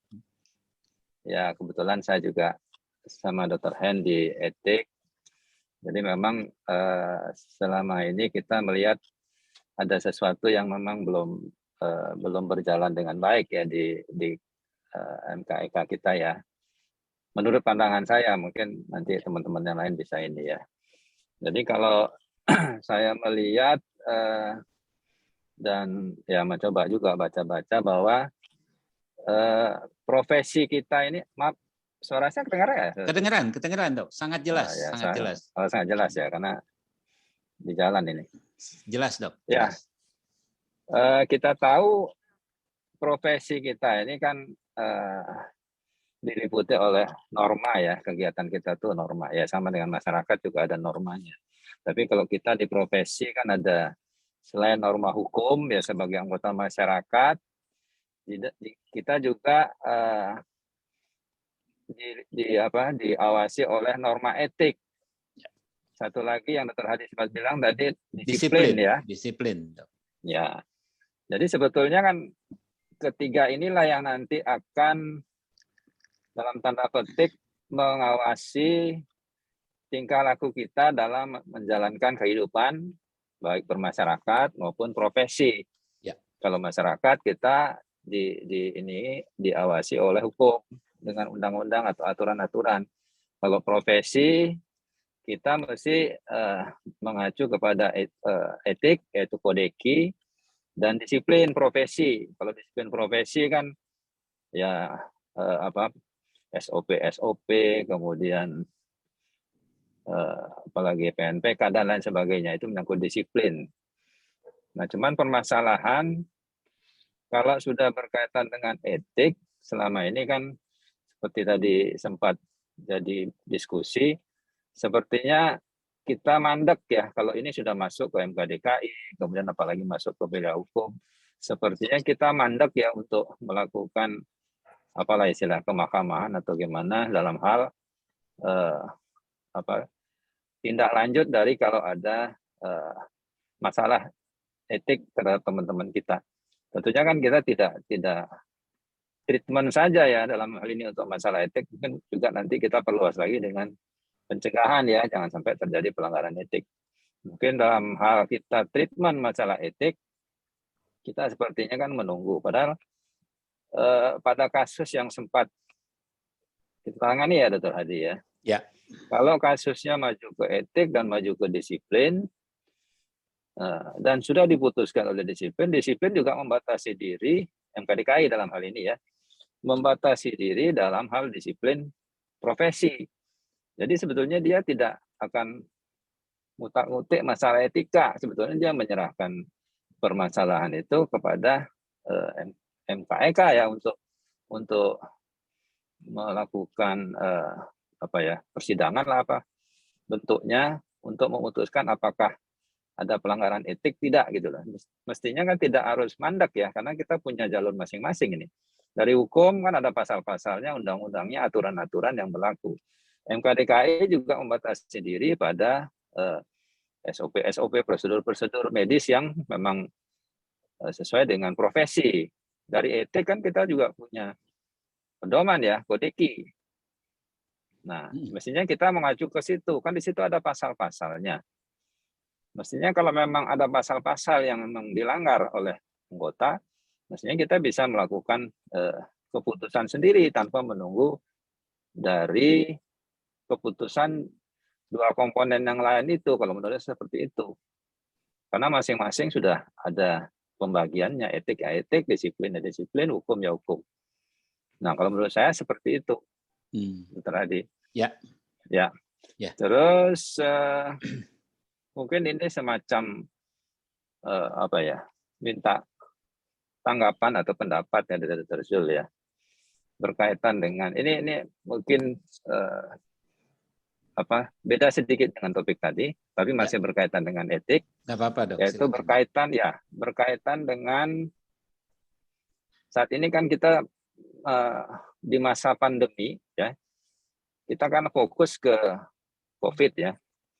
Ya, kebetulan saya juga sama Dr. Hen di etik. Jadi memang selama ini kita melihat ada sesuatu yang memang belum berjalan dengan baik ya di MKEK kita ya. Menurut pandangan saya, mungkin nanti teman-teman yang lain bisa ini ya. Jadi kalau saya melihat dan ya mencoba juga baca-baca bahwa profesi kita ini, maaf, suara saya kedengaran ya? Kedengeran, Dok. Sangat jelas, ya, sangat jelas. Sangat jelas ya, karena di jalan ini. Jelas, Dok. Ya, kita tahu profesi kita ini kan diliputi oleh norma ya, kegiatan kita tuh norma ya, sama dengan masyarakat juga ada normanya. Tapi kalau kita di profesi kan ada selain norma hukum ya sebagai anggota masyarakat, kita juga diawasi oleh norma etik. Satu lagi yang Dr. Hadi sempat bilang tadi disiplin ya. Disiplin. Ya. Jadi sebetulnya kan ketiga inilah yang nanti akan dalam tanda petik mengawasi tingkah laku kita dalam menjalankan kehidupan baik bermasyarakat maupun profesi. Ya. Kalau masyarakat kita diawasi oleh hukum dengan undang-undang atau aturan-aturan. Kalau profesi kita mesti mengacu kepada etik, yaitu kodeki, dan disiplin profesi. Kalau disiplin profesi kan ya SOP, kemudian apalagi PNPK dan lain sebagainya, itu menyangkut disiplin. Nah, cuman permasalahan kalau sudah berkaitan dengan etik, selama ini kan seperti tadi sempat jadi diskusi, sepertinya kita mandek ya, kalau ini sudah masuk ke MKDKI, kemudian apalagi masuk ke bidang hukum, sepertinya kita mandek ya untuk melakukan apalah istilah kemahkaman atau gimana dalam hal tindak lanjut dari kalau ada masalah etik terhadap teman-teman kita. Tentunya kan kita tidak treatment saja ya dalam hal ini untuk masalah etik, mungkin juga nanti kita perluas lagi dengan pencegahan ya, jangan sampai terjadi pelanggaran etik. Mungkin dalam hal kita treatment masalah etik, kita sepertinya kan menunggu. Padahal pada kasus yang sempat kita tangani ya Dr. Hadi ya. Ya. Kalau kasusnya maju ke etik dan maju ke disiplin, dan sudah diputuskan oleh disiplin juga membatasi diri, MKDKI dalam hal ini ya, membatasi diri dalam hal disiplin profesi. Jadi sebetulnya dia tidak akan ngutak-ngutik masalah etika, sebetulnya dia menyerahkan permasalahan itu kepada MKEK ya untuk melakukan persidangan lah apa bentuknya untuk memutuskan apakah ada pelanggaran etik tidak gitu loh. Mestinya kan tidak harus mandek ya, karena kita punya jalur masing-masing ini. Dari hukum kan ada pasal-pasalnya, undang-undangnya, aturan-aturan yang berlaku. MKDKI juga membatasi diri pada SOP, prosedur-prosedur medis yang memang sesuai dengan profesi. Dari etik kan kita juga punya pedoman ya, kodeki. Nah, mestinya kita mengacu ke situ, kan di situ ada pasal-pasalnya. Mestinya kalau memang ada pasal-pasal yang memang dilanggar oleh anggota, mestinya kita bisa melakukan keputusan sendiri tanpa menunggu dari keputusan dua komponen yang lain itu, kalau menurut saya seperti itu. Karena masing-masing sudah ada pembagiannya, etik ya etik, disiplin ya disiplin, hukum ya hukum. Nah, kalau menurut saya seperti itu, Dr. Hadi. Ya. Ya. Terus mungkin ini semacam apa ya, minta tanggapan atau pendapat ya dari Dr. Zul ya, berkaitan dengan ini mungkin beda sedikit dengan topik tadi, tapi masih berkaitan dengan etik. Nggak apa-apa, Dok. Yaitu berkaitan dengan saat ini kan kita di masa pandemi ya, kita kan fokus ke COVID ya.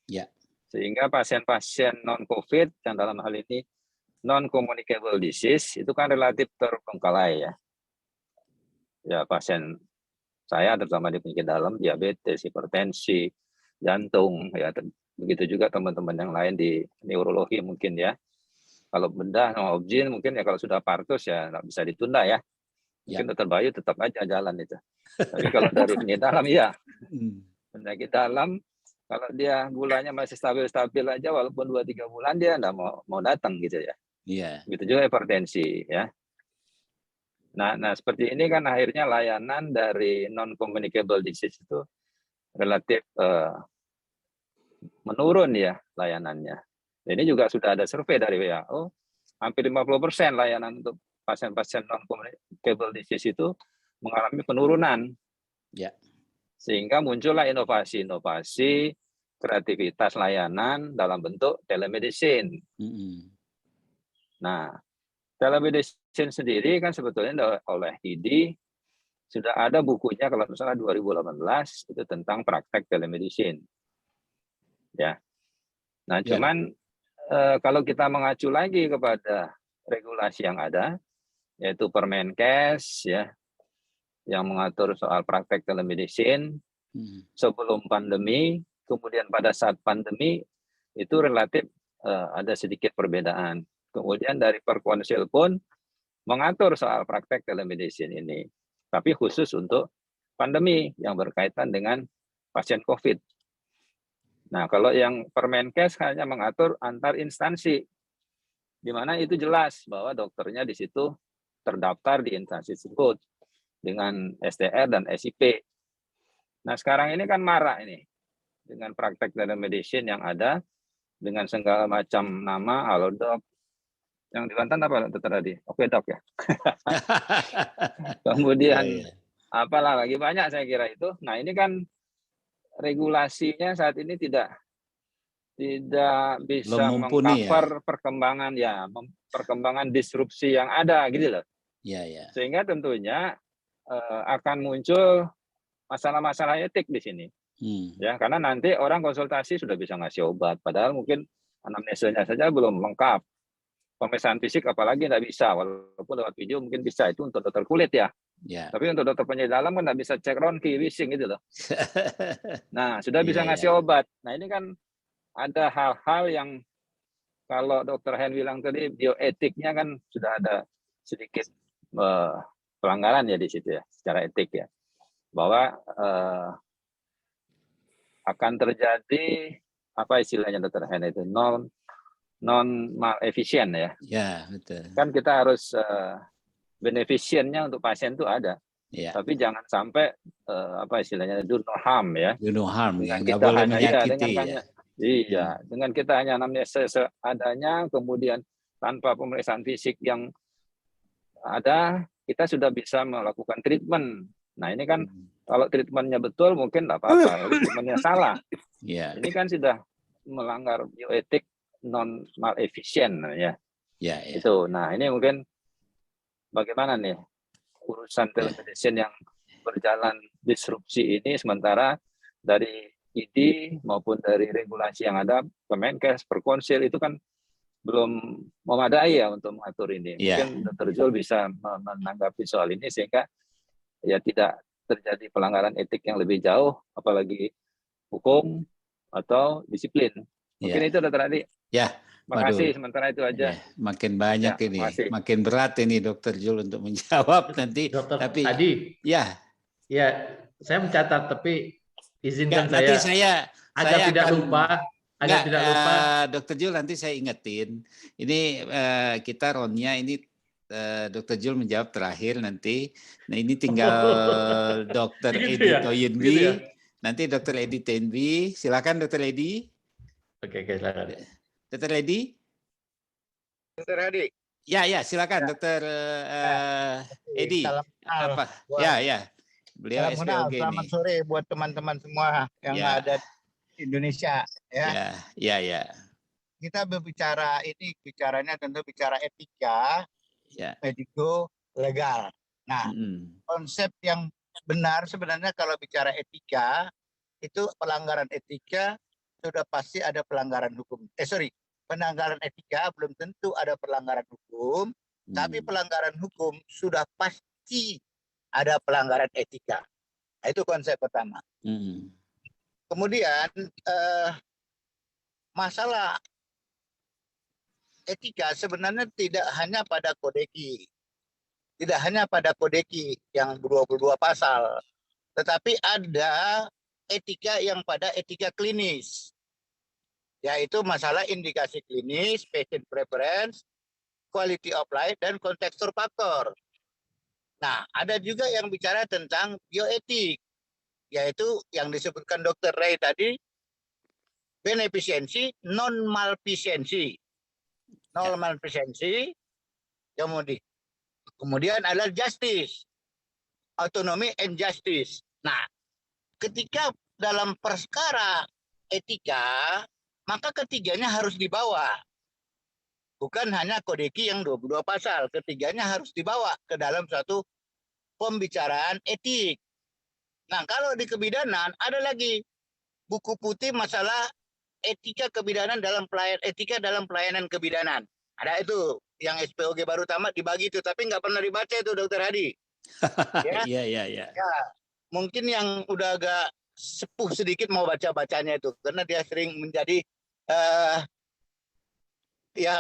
Ya. Sehingga pasien-pasien non-COVID yang dalam hal ini non-communicable disease itu kan relatif terbengkalai ya. Ya, pasien saya terutama di penyakit dalam, diabetes, hipertensi, jantung, ya begitu juga teman-teman yang lain di neurologi mungkin ya. Kalau bedah sama objin mungkin ya kalau sudah partus ya nggak bisa ditunda ya. Mungkin Dr. Bayu tetap aja jalan itu. Tapi kalau dari penyakit dalam ya, penyakit dalam kalau dia gulanya masih stabil-stabil aja walaupun 2-3 bulan dia nggak mau datang gitu ya. Iya. Begitu juga hipertensi ya. Nah seperti ini kan akhirnya layanan dari non-communicable disease itu relatif menurun ya layanannya. Ini juga sudah ada survei dari WHO, hampir 50% layanan untuk pasien-pasien non-communicable disease itu mengalami penurunan. Ya. Sehingga muncullah inovasi-inovasi kreativitas layanan dalam bentuk telemedicine. Nah, telemedicine sendiri kan sebetulnya oleh IDI sudah ada bukunya kalau misalnya 2018 itu tentang praktek telemedicine. Ya. Nah, cuman kalau kita mengacu lagi kepada regulasi yang ada, yaitu Permenkes ya, yang mengatur soal praktek telemedicine sebelum pandemi, kemudian pada saat pandemi itu relatif ada sedikit perbedaan. Kemudian dari Perkonsil pun mengatur soal praktek telemedicine ini, tapi khusus untuk pandemi yang berkaitan dengan pasien COVID. Nah, kalau yang Permenkes hanya mengatur antar instansi, di mana itu jelas bahwa dokternya di situ terdaftar di instansi tersebut dengan STR dan SIP. Nah, sekarang ini kan marak ini dengan praktek telemedicine yang ada dengan segala macam nama, Halodoc. Yang di Banten apa dokter tadi? Oke dok ya. Kemudian apalah lagi banyak saya kira itu. Nah, ini kan regulasinya saat ini tidak bisa mengcover perkembangan perkembangan disrupsi yang ada gitu loh. Ya. Sehingga tentunya akan muncul masalah-masalah etik di sini. Ya, karena nanti orang konsultasi sudah bisa ngasih obat, padahal mungkin anamnesanya saja belum lengkap. Pemeriksaan fisik apalagi nggak bisa, walaupun lewat video mungkin bisa, itu untuk dokter kulit ya. Tapi untuk dokter penyakit dalam kan nggak bisa cek Ronki, Wishing gitu loh. Nah, sudah bisa ngasih obat. Nah, ini kan ada hal-hal yang kalau dokter Hen bilang tadi bioetiknya kan sudah ada sedikit pelanggaran ya di situ ya, secara etik ya. Bahwa akan terjadi apa istilahnya dokter Hen itu non malefisien ya. Ya, betul. Kan kita harus beneficientnya untuk pasien itu ada. Ya. Tapi jangan sampai apa istilahnya do no harm ya. Do no harm ya, nggak boleh hanya menyakiti ya. Iya, dengan kita hanya anamnesis seadanya, kemudian tanpa pemeriksaan fisik yang ada, kita sudah bisa melakukan treatment. Nah, ini kan kalau treatmentnya betul mungkin nggak apa-apa, treatmentnya salah. Ini kan sudah melanggar bioetik non malefisien ya. Itu. Nah, ini mungkin bagaimana nih urusan telemedicine yang berjalan disrupsi ini, sementara dari ID maupun dari regulasi yang ada, Permenkes, Perkonsil itu kan belum memadai ya untuk mengatur ini. Mungkin Dr. Zul bisa menanggapi soal ini sehingga ya tidak terjadi pelanggaran etik yang lebih jauh, apalagi hukum atau disiplin. Mungkin itu Dr. Adi. Ya. Makasih, sementara itu aja. Makin banyak ini, makin berat ini Dr. Zul untuk menjawab nanti. Tapi Adi. Ya, saya mencatat tapi izinkan nanti saya Agar tidak lupa. Agar tidak lupa. Dr. Jul nanti saya ingetin. Ini kita ronnya ini Dr. Jul menjawab terakhir nanti. Nah ini tinggal Dr. Begitu Edi ya? Toyenbi. Begitu ya? Nanti Dr. Edi Toyenbi. Silakan Dr. Edi. Oke, silakan. Dr. Edi. Dr. Hadi. Ya, silakan Dr. Edi. Salam kenal. Apa? Ya. Beliau Salam kenal. SPOG Selamat nih. sore buat teman-teman semua yang ada di Indonesia. Ya. Kita bicaranya tentu bicara etika, mediko legal. Nah, konsep yang benar sebenarnya kalau bicara etika itu pelanggaran etika sudah pasti ada pelanggaran hukum. Pelanggaran etika belum tentu ada pelanggaran hukum, tapi pelanggaran hukum sudah pasti ada pelanggaran etika. Nah, itu konsep pertama. Kemudian masalah etika sebenarnya tidak hanya pada kodeki. Tidak hanya pada kodeki yang 22 pasal. Tetapi ada etika yang pada etika klinis. Yaitu masalah indikasi klinis, patient preference, quality of life, dan contextual factor. Nah, ada juga yang bicara tentang bioetik. Yaitu yang disebutkan Dr. Ray tadi, beneficiency, non-malfisiency. Non-malfisiency, kemudian adalah justice, autonomy and justice. Nah, ketika dalam perkara etika, maka ketiganya harus dibawa. Bukan hanya kodeki yang 22 pasal, ketiganya harus dibawa ke dalam suatu pembicaraan etik. Nah, kalau di kebidanan ada lagi buku putih masalah etika kebidanan dalam pelayanan kebidanan. Ada itu yang SPOG baru tamat dibagi itu, tapi nggak pernah dibaca itu Dr. Hadi. Iya. Ya, mungkin yang udah agak sepuh sedikit mau baca-bacanya itu, karena dia sering menjadi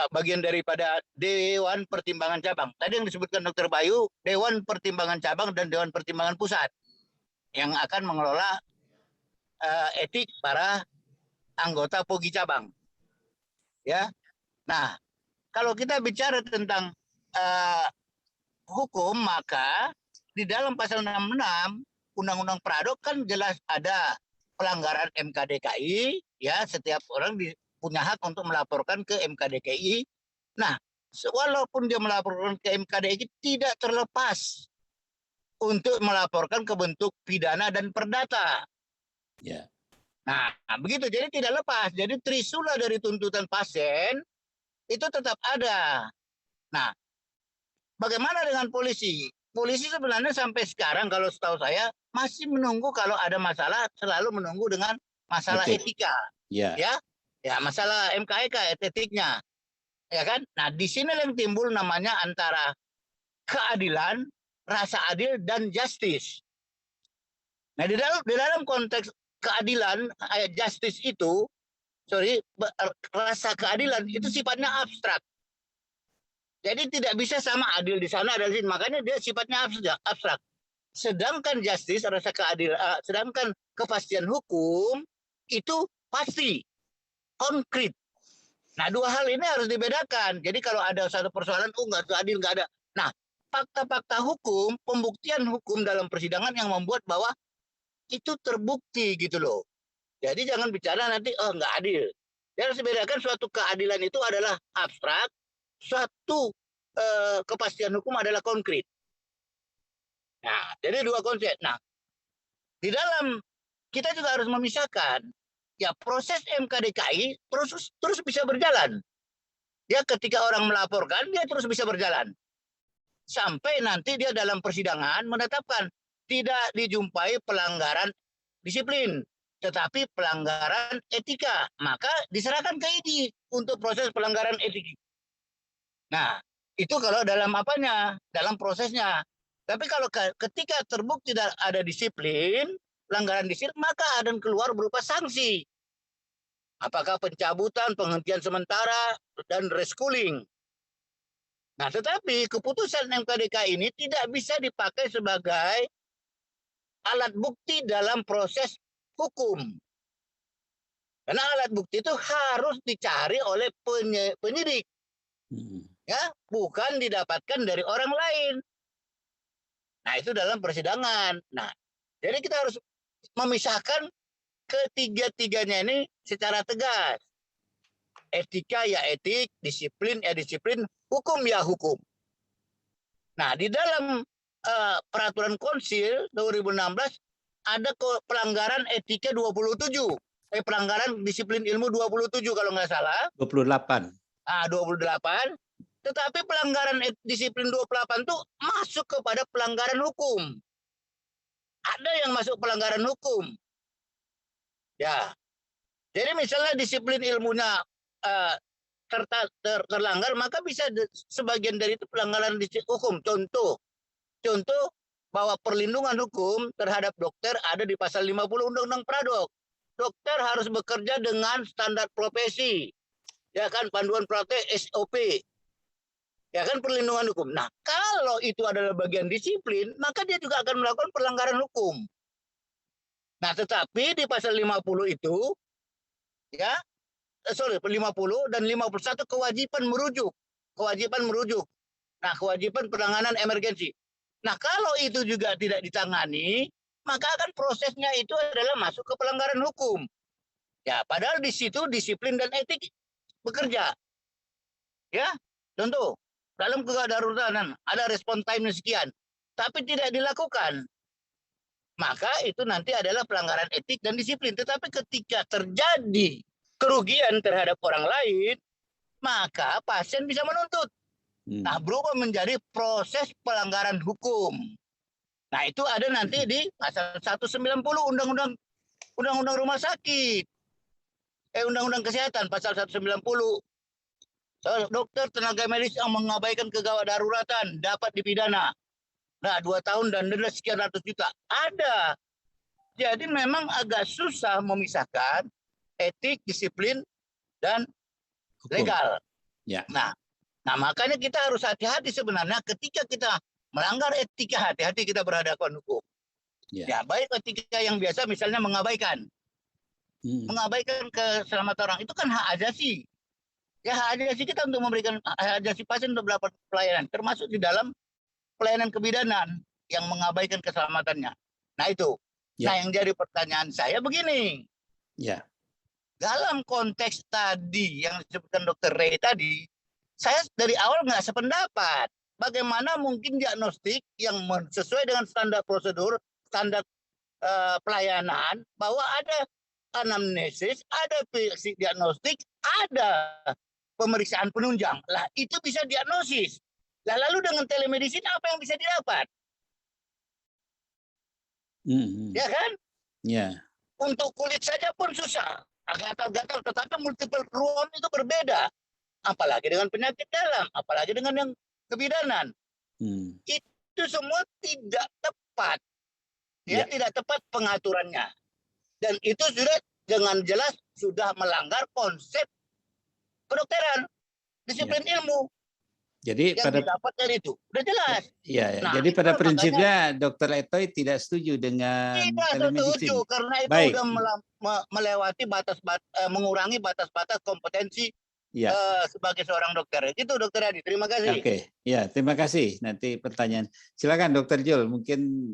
bagian daripada Dewan Pertimbangan Cabang. Tadi yang disebutkan Dr. Bayu, Dewan Pertimbangan Cabang dan Dewan Pertimbangan Pusat yang akan mengelola etik para anggota POGI cabang. Ya. Nah, kalau kita bicara tentang hukum, maka di dalam pasal 66 Undang-Undang Pradok kan jelas ada pelanggaran MKDKI, ya, setiap orang punya hak untuk melaporkan ke MKDKI. Nah, walaupun dia melaporkan ke MKDKI tidak terlepas untuk melaporkan ke bentuk pidana dan perdata. Ya. Nah, begitu. Jadi tidak lepas. Jadi trisula dari tuntutan pasien itu tetap ada. Nah, bagaimana dengan polisi? Polisi sebenarnya sampai sekarang kalau setahu saya masih menunggu kalau ada masalah, selalu menunggu dengan masalah etika. Ya, masalah MKEK etiknya. Ya kan? Nah, di sini yang timbul namanya antara keadilan, rasa adil, dan justice. Nah, di dalam konteks keadilan, justice itu, rasa keadilan itu sifatnya abstrak. Jadi tidak bisa sama adil di sana ada di sini, makanya dia sifatnya abstrak. Sedangkan justice, rasa keadilan, sedangkan kepastian hukum itu pasti, konkret. Nah, dua hal ini harus dibedakan. Jadi kalau ada satu persoalan, nggak adil, nggak ada. Nah, fakta-fakta hukum, pembuktian hukum dalam persidangan yang membuat bahwa itu terbukti gitu loh. Jadi jangan bicara nanti nggak adil. Dia harus bedakan suatu keadilan itu adalah abstrak, suatu kepastian hukum adalah konkret. Nah, jadi dua konsep. Nah, di dalam kita juga harus memisahkan ya proses MKDKI terus bisa berjalan. Ya ketika orang melaporkan dia terus bisa berjalan. Sampai nanti dia dalam persidangan menetapkan tidak dijumpai pelanggaran disiplin, tetapi pelanggaran etika. Maka diserahkan ke ID untuk proses pelanggaran etika. Nah, itu kalau dalam apanya? Dalam prosesnya. Tapi kalau ketika terbukti tidak ada disiplin, pelanggaran disiplin, maka akan keluar berupa sanksi. Apakah pencabutan, penghentian sementara, dan reschooling. Nah, tetapi keputusan MKDK ini tidak bisa dipakai sebagai alat bukti dalam proses hukum. Karena alat bukti itu harus dicari oleh penyidik, ya, bukan didapatkan dari orang lain. Nah, itu dalam persidangan. Nah, jadi kita harus memisahkan ketiga-tiganya ini secara tegas. Etika ya etik, disiplin ya disiplin, hukum ya hukum. Nah, di dalam peraturan konsil 2016 ada pelanggaran etika 27. Pelanggaran disiplin ilmu 27 kalau nggak salah. 28. 28. Tetapi pelanggaran disiplin 28 itu masuk kepada pelanggaran hukum. Ada yang masuk pelanggaran hukum. Ya. Jadi misalnya disiplin ilmunya terlanggar, maka bisa sebagian dari itu pelanggaran hukum. Contoh bahwa perlindungan hukum terhadap dokter ada di pasal 50 Undang-Undang Pradok. Dokter harus bekerja dengan standar profesi, ya kan, panduan praktek SOP, ya kan, perlindungan hukum. Nah, kalau itu adalah bagian disiplin, maka dia juga akan melakukan pelanggaran hukum. Nah, tetapi di pasal 50 itu, ya, 50 dan 51 kewajiban merujuk. Nah, kewajiban penanganan emergensi. Nah, kalau itu juga tidak ditangani, maka akan prosesnya itu adalah masuk ke pelanggaran hukum. Ya, padahal di situ disiplin dan etik bekerja. Ya, contoh, dalam kedaruratan ada respon time sekian, tapi tidak dilakukan. Maka itu nanti adalah pelanggaran etik dan disiplin. Tetapi ketika terjadi kerugian terhadap orang lain, maka pasien bisa menuntut. Nah, berubah menjadi proses pelanggaran hukum. Nah, itu ada nanti di pasal 190 Undang-Undang Rumah Sakit. Undang-Undang Kesehatan pasal 190. Dokter tenaga medis yang mengabaikan kegawat daruratan dapat dipidana. Nah, 2 tahun dan denda sekian ratus juta. Ada. Jadi memang agak susah memisahkan etik, disiplin, dan legal. Ya. Nah, makanya kita harus hati-hati sebenarnya ketika kita melanggar etika, hati-hati kita berhadapan hukum. Ya, baik etika yang biasa misalnya mengabaikan. Mengabaikan keselamatan orang itu kan hak asasi. Ya, hak asasi kita untuk memberikan hak asasi pasien untuk mendapat pelayanan, termasuk di dalam pelayanan kebidanan yang mengabaikan keselamatannya. Nah, itu. Nah, yang jadi pertanyaan saya begini. Ya. Dalam konteks tadi yang disebutkan Dr. Ray tadi, saya dari awal nggak sependapat. Bagaimana mungkin diagnostik yang sesuai dengan standar prosedur, standar pelayanan, bahwa ada anamnesis, ada diagnostik, ada pemeriksaan penunjang. Lah, itu bisa diagnosis. Lah, lalu dengan telemedicine apa yang bisa didapat? Ya kan? Ya. Untuk kulit saja pun susah. Gatal-gatal, tetapi multiple ruam itu berbeda. Apalagi dengan penyakit dalam, apalagi dengan yang kebidanan. Itu semua tidak tepat. Ya, tidak tepat pengaturannya. Dan itu sudah dengan jelas sudah melanggar konsep kedokteran, disiplin ilmu. Jadi yang didapat dari itu udah jelas. Ya, nah, jadi pada prinsipnya Dr. Etoy tidak setuju dengan telemedicine. Setuju, karena itu sudah melewati mengurangi batas-batas kompetensi sebagai seorang dokter. Itu Dr. Adi, terima kasih. Oke, ya, terima kasih. Nanti pertanyaan. Silakan Dr. Jul, mungkin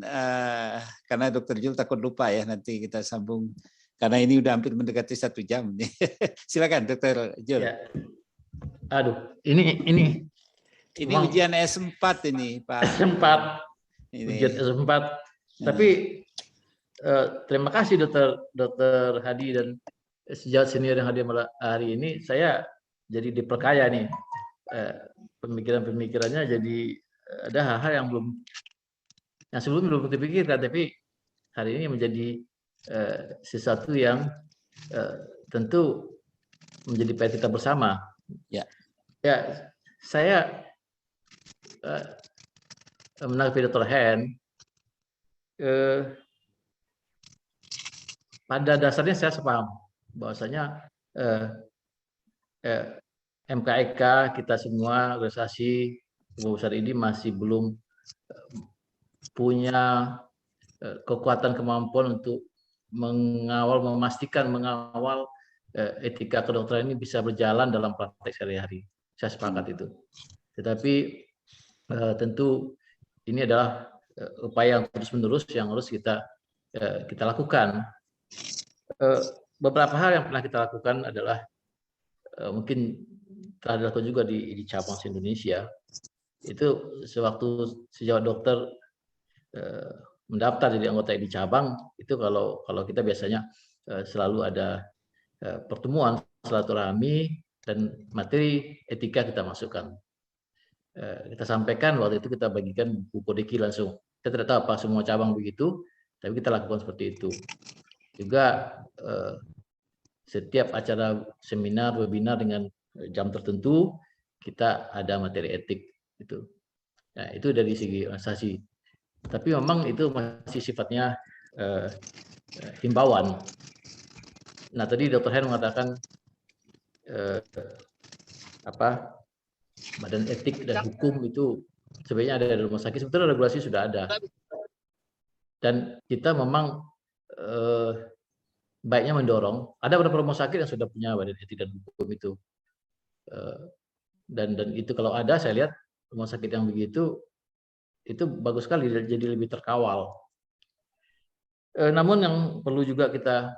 karena Dr. Jul takut lupa ya, nanti kita sambung karena ini udah hampir mendekati 1 jam. Silakan Dr. Jul. Ya. Aduh, ini ujian S4 ini, Pak. S4. Ujian S4. Tapi terima kasih Dr. Hadi dan sejawat senior yang hadir hari ini. Saya jadi diperkaya nih. Pemikiran-pemikirannya jadi ada hal-hal yang sebelumnya belum dipikirkan, tapi hari ini menjadi sesuatu yang tentu menjadi PR kita bersama. Ya, saya menanggapi Dr. Hen, pada dasarnya saya sepaham bahwasanya MKEK kita semua organisasi besar ini masih belum punya kekuatan kemampuan untuk mengawal etika kedokteran ini bisa berjalan dalam praktek sehari-hari. Saya sepakat itu. Tetapi tentu ini adalah upaya yang terus-menerus yang harus kita lakukan. Beberapa hal yang pernah kita lakukan adalah mungkin telah dilakukan juga di cabang Indonesia. Itu sejak dokter mendaftar jadi anggota di cabang, itu kalau kita biasanya selalu ada pertemuan silaturahmi dan materi etika kita masukkan. Kita sampaikan waktu itu, kita bagikan buku kodeki langsung. Kita tidak tahu apa semua cabang begitu, tapi kita lakukan seperti itu. Juga setiap acara seminar, webinar dengan jam tertentu, kita ada materi etik itu. Nah, itu dari segi organisasi. Tapi memang itu masih sifatnya himbauan. Nah, tadi Dr. Hen mengatakan badan etik dan hukum itu sebenarnya ada di rumah sakit. Sebetulnya regulasi sudah ada. Dan kita memang baiknya mendorong. Ada beberapa rumah sakit yang sudah punya badan etik dan hukum itu. Dan itu kalau ada, saya lihat rumah sakit yang begitu itu bagus sekali, jadi lebih terkawal. Namun yang perlu juga kita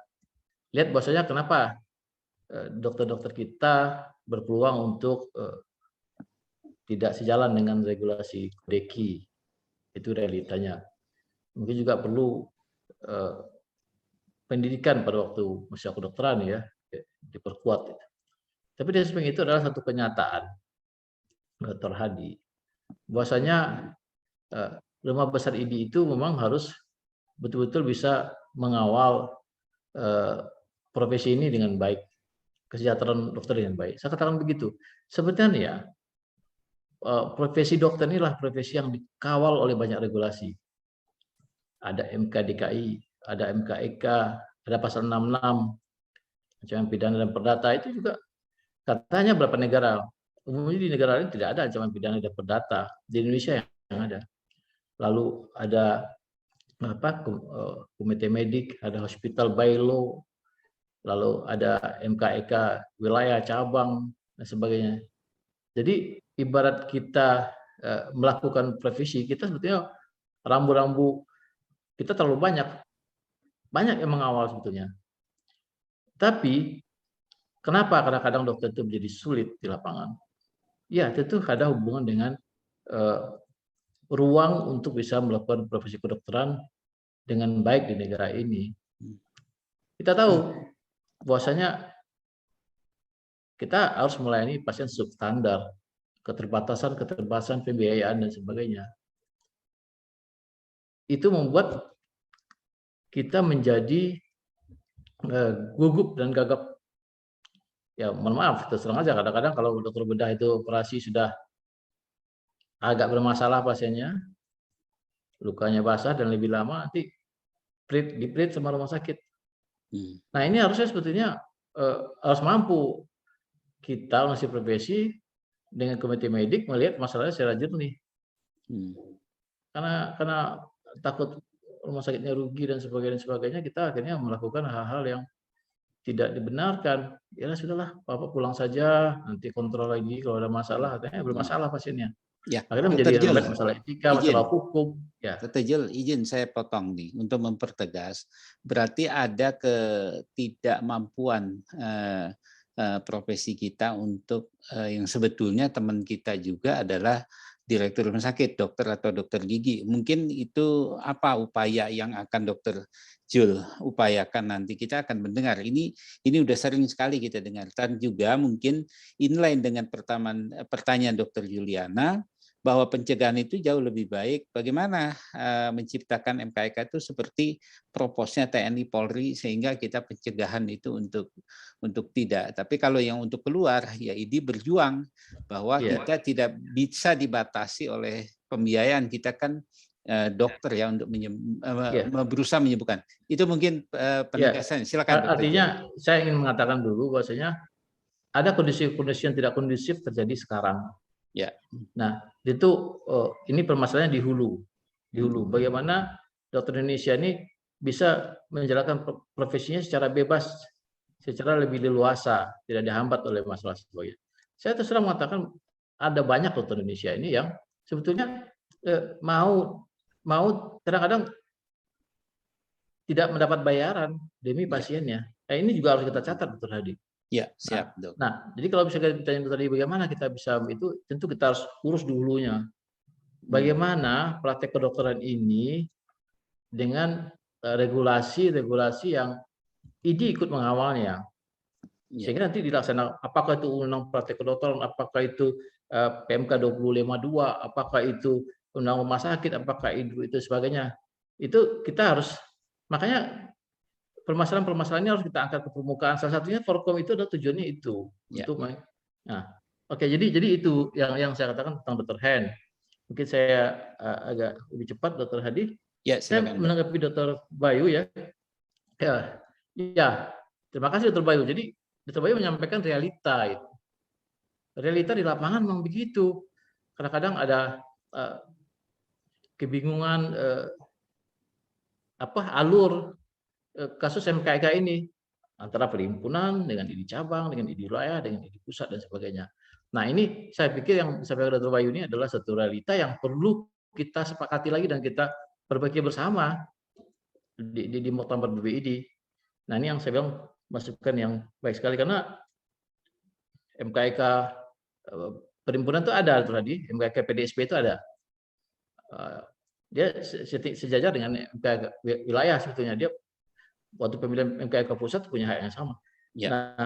lihat bahwasanya kenapa dokter-dokter kita berpeluang untuk tidak sejalan dengan regulasi kodeki, itu realitanya. Mungkin juga perlu pendidikan pada waktu masa kedokteran ya diperkuat. Tapi di samping itu adalah satu kenyataan, Dr. Hadi, bahwasanya rumah besar ID itu memang harus betul-betul bisa mengawal profesi ini dengan baik, kesejahteraan dokter dengan baik. Saya katakan begitu. Sebenarnya profesi dokter inilah profesi yang dikawal oleh banyak regulasi. Ada MK-DKI, ada MK-EK, ada pasal 66, ancaman pidana dan perdata. Itu juga katanya beberapa negara. Umumnya di negara lain tidak ada ancaman pidana dan perdata. Di Indonesia yang ada. Lalu ada komite medik, ada hospital by law, lalu ada MK-EK wilayah cabang dan sebagainya. Jadi ibarat kita melakukan profesi, kita sebetulnya rambu-rambu kita terlalu banyak yang mengawal sebetulnya. Tapi kenapa kadang-kadang dokter itu menjadi sulit di lapangan? Ya, tentu ada hubungan dengan ruang untuk bisa melakukan profesi kedokteran dengan baik di negara ini. Kita tahu bahwasanya kita harus melayani pasien substandar, keterbatasan pembiayaan dan sebagainya. Itu membuat kita menjadi gugup dan gagap. Ya, mohon maaf, terus terang aja kadang-kadang kalau dokter bedah itu operasi sudah agak bermasalah pasiennya, lukanya basah dan lebih lama, nanti di-treat sama rumah sakit. Nah, ini harusnya sebetulnya harus mampu kita masih profesi dengan komite medik melihat masalahnya secara jernih. Karena takut rumah sakitnya rugi dan sebagainya, kita akhirnya melakukan hal-hal yang tidak dibenarkan. Ya sudahlah, Bapak pulang saja, nanti kontrol lagi kalau ada masalah, katanya bermasalah pasiennya. Ya, akhirnya menjadi masalah etika, masalah hukum. Ya. Dr. Jul, izin saya potong nih untuk mempertegas. Berarti ada ketidakmampuan profesi kita untuk yang sebetulnya teman kita juga adalah direktur rumah sakit, dokter atau dokter gigi. Mungkin itu apa upaya yang akan Dr. Jul upayakan nanti, kita akan mendengar. Ini udah sering sekali kita dengar. Dan juga mungkin inline dengan pertanyaan Dr. Juliana, bahwa pencegahan itu jauh lebih baik. Bagaimana menciptakan MK-EK itu seperti proposnya TNI Polri, sehingga kita pencegahan itu untuk tidak. Tapi kalau yang untuk keluar, ya ID berjuang bahwa kita tidak bisa dibatasi oleh pembiayaan. Kita kan dokter ya untuk berusaha menyembuhkan. Itu mungkin penegasan. Silakan. Artinya saya ingin mengatakan dulu bahwasanya ada kondisi-kondisi yang tidak kondusif terjadi sekarang. Ya. Nah, itu ini permasalahannya di hulu. Bagaimana dokter Indonesia ini bisa menjalankan profesinya secara bebas secara lebih leluasa, tidak dihambat oleh masalah sebagainya. Saya terus terang mengatakan ada banyak dokter Indonesia ini yang sebetulnya mau kadang-kadang tidak mendapat bayaran demi pasiennya. Nah, ini juga harus kita catat, Dr. Hadi. Ya, siap, Dok. Nah, jadi kalau misalnya ditanya tadi bagaimana kita bisa itu, tentu kita harus urus dulunya. Bagaimana praktek kedokteran ini dengan regulasi-regulasi yang ID ikut mengawalnya. Sehingga nanti dilaksanakan, apakah itu undang praktek kedokteran, apakah itu PMK 252, apakah itu undang rumah sakit, apakah itu sebagainya. Itu kita harus, makanya permasalahan-permasalahan ini harus kita angkat ke permukaan. Salah satunya Forkom itu adalah tujuannya itu. Nah, oke, jadi itu yang saya katakan tentang Dr. Hen. Mungkin saya agak lebih cepat, Dr. Hadi. Ya, silakan. Saya menanggapi Dr. Bayu ya. Ya, terima kasih Dr. Bayu. Jadi Dr. Bayu menyampaikan realita itu. Realita di lapangan memang begitu. Kadang-kadang ada kebingungan alur kasus MKK ini antara perhimpunan dengan ID cabang, dengan ID wilayah, dengan ID pusat dan sebagainya. Nah, ini saya pikir yang disampaikan Dr. Bayu ini adalah satu realita yang perlu kita sepakati lagi dan kita perbaiki bersama di muktamar BPID. Nah, ini yang saya bilang masukan yang baik sekali karena MKK perhimpunan itu ada tadi, MKK PDSP itu ada. Dia sejajar dengan MKK wilayah sebetulnya. Dia waktu pemilihan MKK pusat punya hak yang sama. Ya.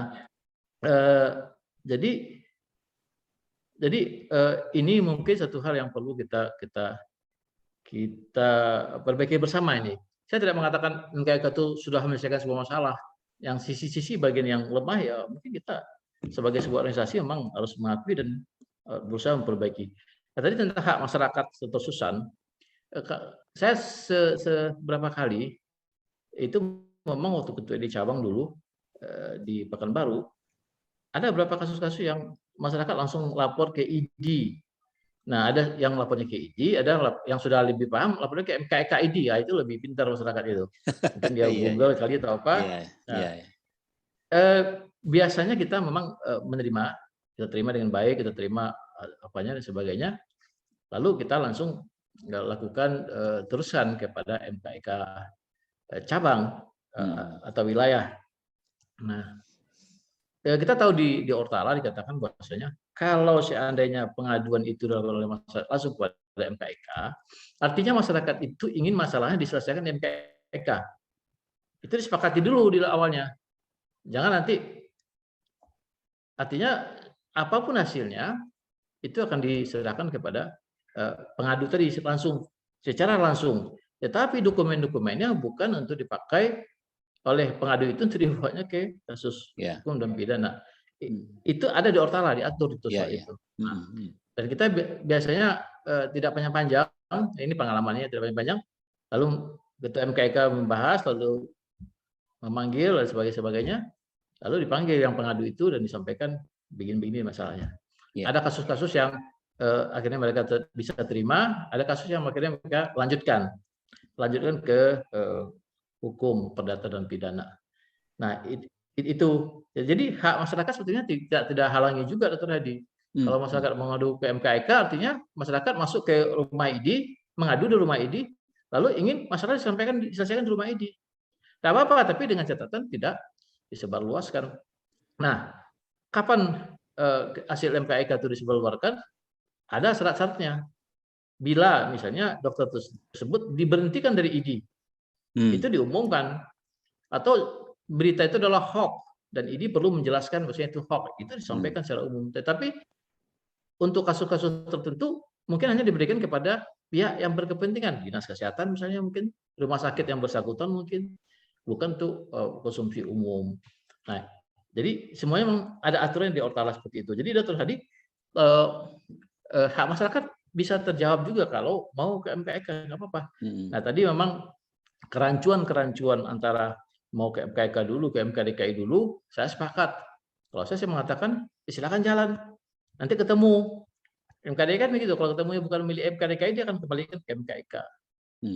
Nah, jadi ini mungkin satu hal yang perlu kita perbaiki bersama ini. Saya tidak mengatakan MKK itu sudah menyelesaikan sebuah masalah. Yang sisi-sisi bagian yang lemah ya mungkin kita sebagai sebuah organisasi memang harus mengakui dan berusaha memperbaiki. Nah, tadi tentang hak masyarakat tersusun, saya seberapa kali itu memang waktu ketua di cabang dulu di Pekanbaru ada beberapa kasus-kasus yang masyarakat langsung lapor ke ID. Nah, ada yang lapornya ke ID, ada yang sudah lebih paham lapornya ke MKK ID. Ya, itu lebih pintar masyarakat itu. Mungkin dia Google kali atau apa. Biasanya kita memang menerima, kita terima dengan baik, kita terima apanya dan sebagainya. Lalu kita langsung lakukan teruskan kepada MKK cabang atau wilayah. Nah, kita tahu di Ortala dikatakan bahwasanya kalau seandainya pengaduan itu dilakukan oleh masyarakat langsung kepada MKK, artinya masyarakat itu ingin masalahnya diselesaikan di MKK. Itu disepakati dulu di awalnya. Jangan nanti, artinya apapun hasilnya itu akan diserahkan kepada pengadu tadi secara langsung. Tetapi dokumen-dokumennya bukan untuk dipakai oleh pengadu itu untuk dibuatnya ke kasus hukum dan pidana. Itu ada di Ortala, diatur itu soal itu. Nah, dan kita biasanya tidak panjang-panjang, ini pengalamannya tidak panjang-panjang, lalu ketua MKK membahas, lalu memanggil dan sebagainya, lalu dipanggil yang pengadu itu dan disampaikan begini-begini masalahnya. Ada kasus-kasus yang akhirnya mereka bisa terima, ada kasus yang akhirnya mereka lanjutkan ke hukum perdata dan pidana. Nah, itu jadi hak masyarakat sebetulnya tidak halangi juga, Dr. Hadi. Kalau masyarakat mengadu ke MKK, artinya masyarakat masuk ke rumah ID, mengadu di rumah ID, lalu ingin masalah diselesaikan di rumah ID. Tidak apa-apa, tapi dengan catatan tidak disebarluaskan. Nah, kapan hasil MKK itu disebarluaskan? Ada syarat-syaratnya. Bila misalnya dokter tersebut diberhentikan dari ID, itu diumumkan. Atau berita itu adalah hoax dan ID perlu menjelaskan bahwasanya itu hoax, itu disampaikan secara umum. Tetapi untuk kasus-kasus tertentu mungkin hanya diberikan kepada pihak yang berkepentingan, dinas kesehatan misalnya, mungkin rumah sakit yang bersangkutan, mungkin bukan untuk konsumsi umum. Nah, jadi semuanya memang ada aturan di Ortala seperti itu. Jadi Dr. Hadi, hak masyarakat bisa terjawab juga kalau mau ke MKK, nggak apa-apa. Nah, tadi memang kerancuan antara mau ke MKK dulu, ke MKDKI dulu, saya sepakat. Kalau saya mengatakan, silakan jalan. Nanti ketemu. MKDKI kan begitu, kalau ketemunya bukan milik MKDKI, dia akan kembalikan ke MKK.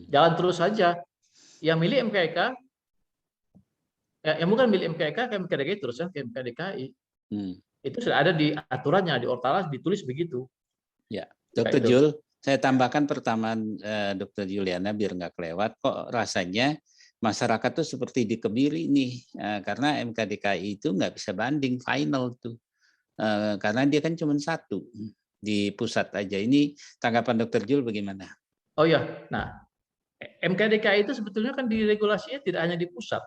Jalan terus saja. Yang milik MKK yang bukan milik MKK, ke MKDKI terusnya ke MKDKI. Itu sudah ada di aturannya, di Ortalas ditulis begitu. Ya, Dr. Jul, saya tambahkan pertanyaan Dr. Juliana biar nggak kelewat. Kok rasanya masyarakat tuh seperti dikebiri nih, karena MKDKI itu nggak bisa banding final tuh, karena dia kan cuma satu di pusat aja. Ini tanggapan Dr. Jul bagaimana? Oh ya, nah MKDKI itu sebetulnya kan di regulasinya tidak hanya di pusat.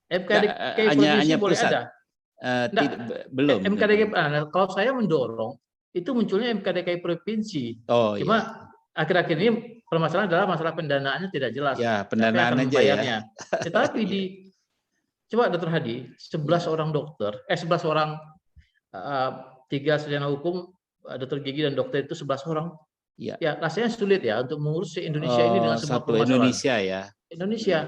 MKDKI provinsi boleh pusat. Ada. Belum. MKDKI, kalau saya mendorong itu munculnya MKDKI provinsi. Cuma akhir-akhir ini permasalahan adalah masalah pendanaannya tidak jelas. Ya, pendanaan aja ya. Tetapi coba Dr. Hadi, 11 orang dokter, 11 orang, 3 sarjana hukum, dokter gigi dan dokter itu 11 orang. Ya, rasanya sulit ya untuk mengurus Indonesia ini dengan semua permasalahan. Indonesia ya. Indonesia.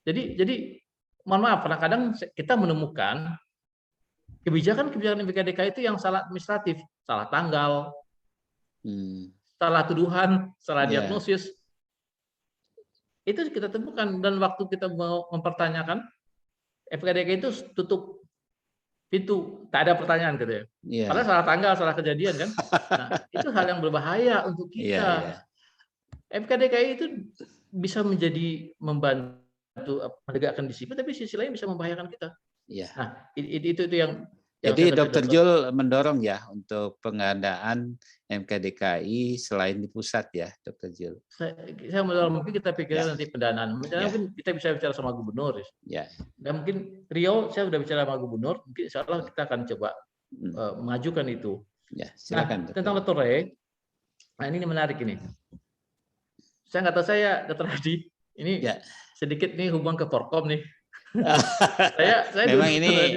Jadi mohon maaf, kadang-kadang kita menemukan kebijakan MKDKI itu yang salah administratif, salah tanggal, salah tuduhan, salah diagnosis. Itu kita temukan, dan waktu kita mau mempertanyakan, MKDKI itu tutup pintu, tak ada pertanyaan gitu ya. Padahal salah tanggal, salah kejadian kan. Nah, itu hal yang berbahaya untuk kita. MKDKI itu bisa menjadi membantu menegakkan disiplin, tapi sisi lain bisa membahayakan kita. Nah, itu yang. Jadi Dr. Jul mendorong ya untuk pengadaan MKDKI selain di pusat ya, Dr. Jul. Saya mendorong, mungkin kita pikirkan nanti pendanaan. Mungkin kita bisa bicara sama gubernur. Dan mungkin Riau, saya sudah bicara sama gubernur. Mungkin insya Allah kita akan coba mengajukan itu. Silakan. Nah, tentang Dr. Ray, nah ini menarik ini. Saya nggak tahu saya Dr. Hadi ini sedikit nih hubungan ke Forkom nih. saya memang ini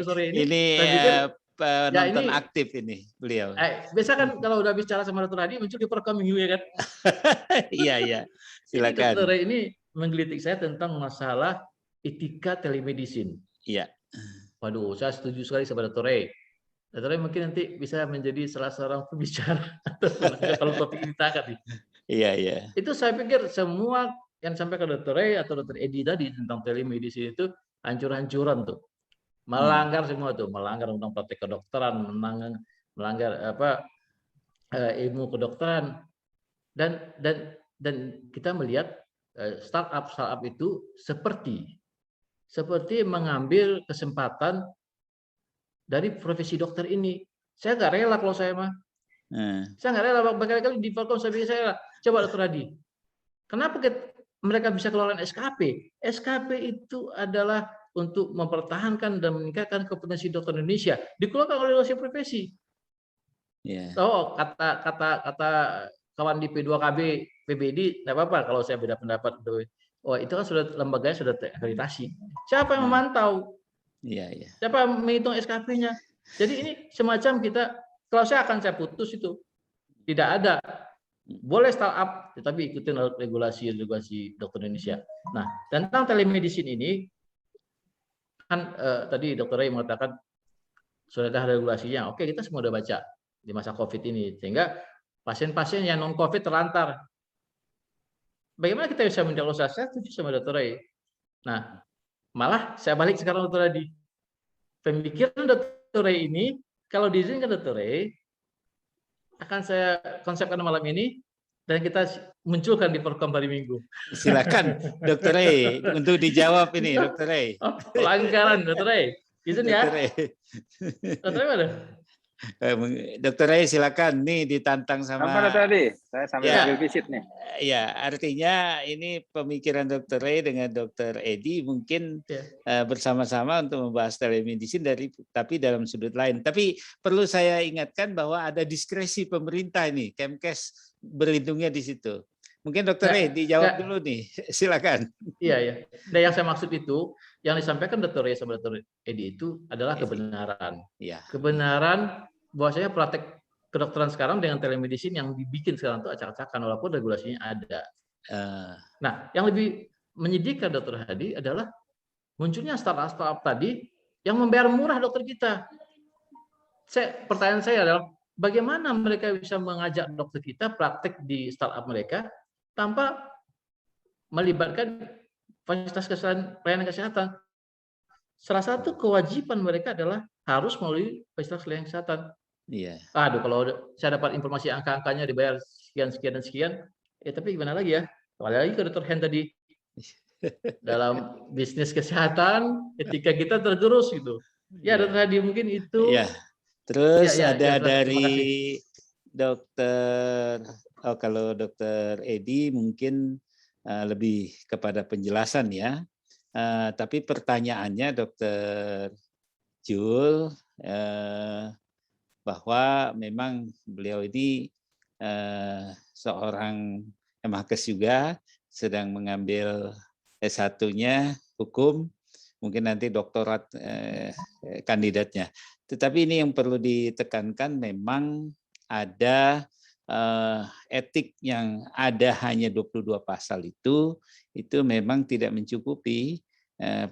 penonton aktif ini beliau. Biasa kan kalau udah bicara sama Dr. Hadi muncul di Forkom minggu ya kan. Iya. Silakan. Dr. Ray ini menggelitik saya tentang masalah etika telemedicine. Iya. Waduh, saya setuju sekali sama Dr. Ray. Dr. Ray mungkin nanti bisa menjadi salah seorang pembicara kalau topik ini diangkat. Iya. Itu saya pikir semua yang sampai ke Dr. Ray atau Dr. Edi tadi tentang telemedicine itu hancur-hancuran tuh, melanggar semua tuh, melanggar undang praktek kedokteran, melanggar ilmu kedokteran, dan kita melihat startup itu seperti mengambil kesempatan dari profesi dokter ini. Saya nggak rela kalau saya mah. Saya nggak rela, berkali-kali di Forkom saya coba Dr. Hadi, kenapa mereka bisa keluaran SKP? SKP itu adalah untuk mempertahankan dan meningkatkan kompetensi dokter Indonesia. Dikeluarkan oleh dosen profesi. Oh, kata kawan di P2KB PBD, tidak apa-apa kalau saya beda pendapat. Oh, itu kan sudah lembaganya sudah terakreditasi. Siapa yang memantau? Siapa yang menghitung SKP-nya? Jadi ini semacam kita, kalau saya putus itu. Tidak ada. Boleh startup, tetapi ikutin regulasi dokter Indonesia. Nah, tentang telemedicine ini, kan tadi Dr. Ray mengatakan sudah ada regulasinya. Oke, kita semua sudah baca di masa COVID ini, sehingga pasien-pasien yang non-COVID terlantar. Bagaimana kita bisa mendiagnosa? Saya setuju sama Dr. Ray. Nah, malah saya balik sekarang Dr. Adi. Pemikiran Dr. Ray ini, kalau diizinkan Dr. Ray, akan saya konsepkan malam ini dan kita munculkan di Forkom hari Minggu. Silakan Dr. Ray untuk dijawab ini, Dr. Ray. Pelanggaran Dr. Ray. Izin ya. Dr. Ray mana? Dr. Ray silakan, nih ditantang sama Dr. Ray. Saya sambil ambil visit nih. Ya, artinya ini pemikiran Dr. Ray dengan Dr. Edi mungkin bersama-sama untuk membahas telemedicine tapi dalam sudut lain. Tapi perlu saya ingatkan bahwa ada diskresi pemerintah ini, Kemkes berlindungnya di situ. Mungkin Dr. Ray dijawab dulu nih, silakan. Iya. Nah, yang saya maksud itu, yang disampaikan Dr. Ray sama Dr. Edi itu adalah kebenaran. Kebenaran bahwasanya praktek kedokteran sekarang dengan telemedicine yang dibikin sekarang itu acak-acakan walaupun regulasinya ada. Nah, yang lebih menyedihkan Dr. Hadi adalah munculnya startup tadi yang membayar murah dokter kita. Pertanyaan saya adalah bagaimana mereka bisa mengajak dokter kita praktek di startup mereka tanpa melibatkan fasilitas pelayanan kesehatan. salah satu kewajiban mereka adalah harus melalui fasilitas layanan kesehatan. Iya. Aduh, kalau saya dapat informasi angka-angkanya dibayar sekian sekian dan sekian, tapi gimana lagi ya? Kembali lagi ke Dr. Hen tadi, dalam bisnis kesehatan ketika kita tergerus gitu. Ya, Dr. Hadi mungkin itu. Ya. Terus ya, ada terima kasih. dari Dokter, kalau Dokter Edi mungkin lebih kepada penjelasan ya. Tapi pertanyaannya Dokter Jul, bahwa memang beliau ini seorang Kemenkes juga, sedang mengambil S1-nya hukum, mungkin nanti doktorat kandidatnya. Tetapi ini yang perlu ditekankan, memang ada etik yang ada hanya 22 pasal itu memang tidak mencukupi.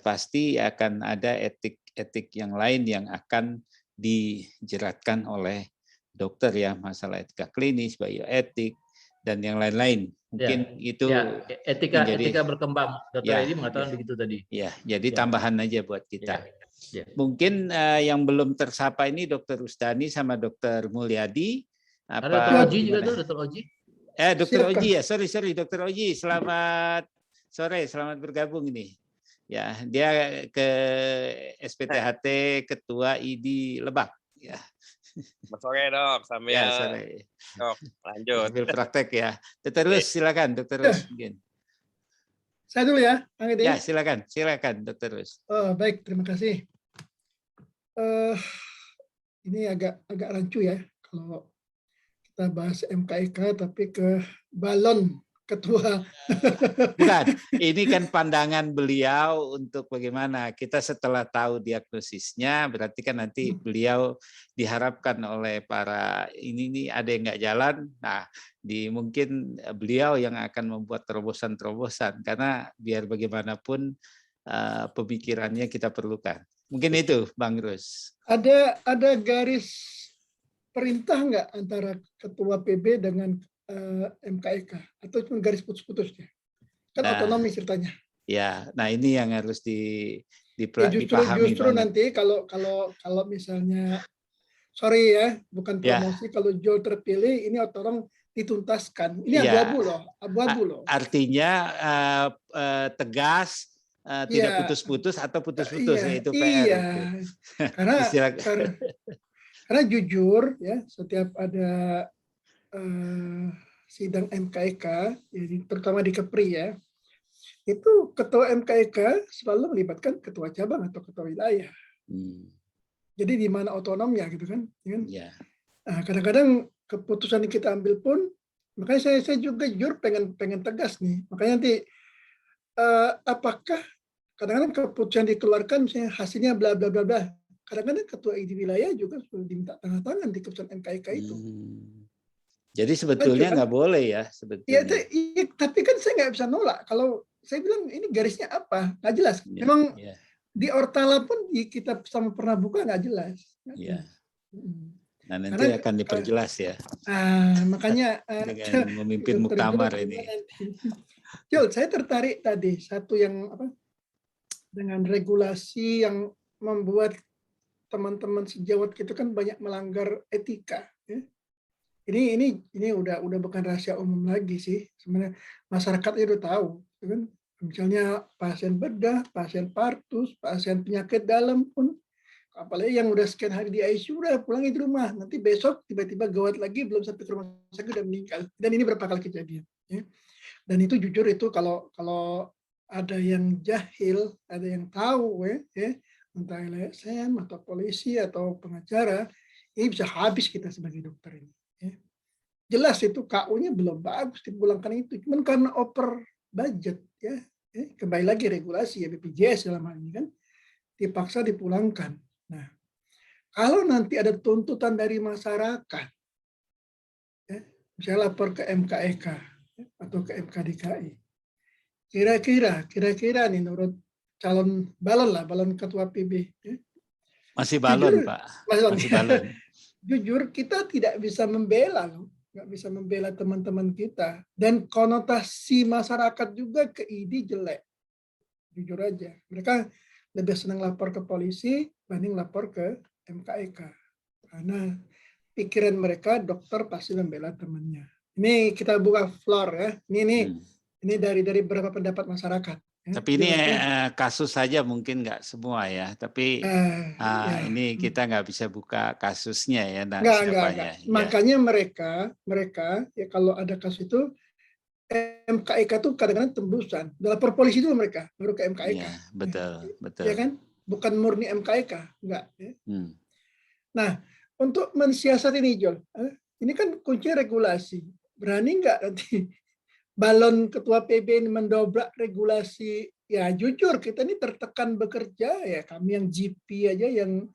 Pasti akan ada etik yang lain yang akan dijeratkan oleh dokter ya, masalah etika klinis, bioetik, dan yang lain-lain. Mungkin itu etika berkembang. Dokter Edi mengatakan begitu tadi. Ya, jadi tambahan aja buat kita. Mungkin yang belum tersapa ini Dokter Rustani sama Dokter Mulyadi. Ada Dokter Oji juga tuh, Dokter Oji. Dokter Oji ya, sorry Dokter Oji, selamat sore, selamat bergabung ini. Ya, dia ke SPTHT Ketua ID Lebak. Ya. Sore dok, sambil ya, sore. Dok, lanjut. Sambil praktek ya. Dokter Rus, silakan Dokter Rus mungkin. Saya dulu ya, Kang Edi. Ya, silakan Dokter Rus. Oh, baik, terima kasih. Ini agak rancu ya kalau kita bahas MKEK tapi ke balon ketua. Bukan, ini kan pandangan beliau untuk bagaimana kita setelah tahu diagnosisnya, berarti kan nanti beliau diharapkan oleh para ini ada yang nggak jalan, nah mungkin beliau yang akan membuat terobosan-terobosan, karena biar bagaimanapun pemikirannya kita perlukan. Mungkin itu, Bang Rus. Ada garis perintah nggak antara ketua PB dengan MKEK atau cuma garis putus-putusnya? Kan otonomi ceritanya. Ya, nah ini yang harus dipahami. Justru nanti kalau misalnya, sorry ya, bukan promosi, kalau Jul terpilih, ini otonom dituntaskan. Ini abu-abu loh. Artinya tegas, tidak putus-putus atau putus-putus, itu PR. Iya, karena jujur ya, setiap ada sidang MKEK, jadi terutama di Kepri ya, itu ketua MKEK selalu melibatkan ketua cabang atau ketua wilayah. Jadi di mana otonomnya gitu kan? Ya. Nah, kadang-kadang keputusan yang kita ambil pun, makanya saya juga jujur pengen tegas nih. Makanya nanti apakah kadang-kadang keputusan dikeluarkan misalnya hasilnya bla bla bla bla. Kadang-kadang ketua ID wilayah juga sudah diminta tanda tangan di keputusan MKEK itu. Jadi sebetulnya nggak boleh ya sebetulnya. Iya, tapi kan saya nggak bisa nolak. Kalau saya bilang ini garisnya apa, nggak jelas. Memang di Ortala pun kita sama pernah buka nggak jelas. Iya. Nah nanti akan diperjelas ya. Makanya dengan memimpin muktamar ini. Jul, saya tertarik tadi satu yang apa? Dengan regulasi yang membuat teman-teman sejawat kita kan banyak melanggar etika. Ya. Ini udah bukan rahasia umum lagi sih, sebenarnya masyarakat itu udah tahu, kan? Misalnya pasien bedah, pasien partus, pasien penyakit dalam pun, apalagi yang udah sekian hari di ICU udah pulangin di rumah, nanti besok tiba-tiba gawat lagi belum sampai ke rumah sakit udah meninggal, dan ini berapa kali kejadian. Ya. Dan itu jujur itu kalau ada yang jahil, ada yang tahu, ya, entah LSM atau polisi atau pengacara, ini bisa habis kita sebagai dokter ini. Ya. Jelas itu KU-nya belum bagus dipulangkan itu, cuman karena over budget ya. Kembali lagi regulasi ya BPJS dalam hal ini kan dipaksa dipulangkan. Nah, kalau nanti ada tuntutan dari masyarakat, ya, misalnya lapor ke MKEK ya, atau ke MKDKI, kira-kira nih menurut calon balon ketua PB. Ya. Masih balon, Pak. Masih balon. Jujur kita tidak bisa membela loh, nggak bisa membela teman-teman kita, dan konotasi masyarakat juga ke ID jelek. Jujur aja, mereka lebih senang lapor ke polisi banding lapor ke MKEK. Karena pikiran mereka dokter pasti membela temannya. Ini kita buka floor ya. Ini dari beberapa pendapat masyarakat. Ya. Tapi ini kasus saja mungkin nggak semua ya. Tapi ya. Ini kita nggak bisa buka kasusnya ya. Nggak. Ya. Makanya mereka ya kalau ada kasus itu MKEK itu kadang-kadang tembusan. Lapor polisi itu mereka baru ke MKEK. Ya, betul. Ya kan? Bukan murni MKEK, enggak. Ya. Nah, untuk mensiasat ini, Jol, ini kan kuncinya regulasi. Berani enggak nanti balon ketua PB ini mendobrak regulasi? Ya jujur, kita ini tertekan bekerja ya. Kami yang GP aja yang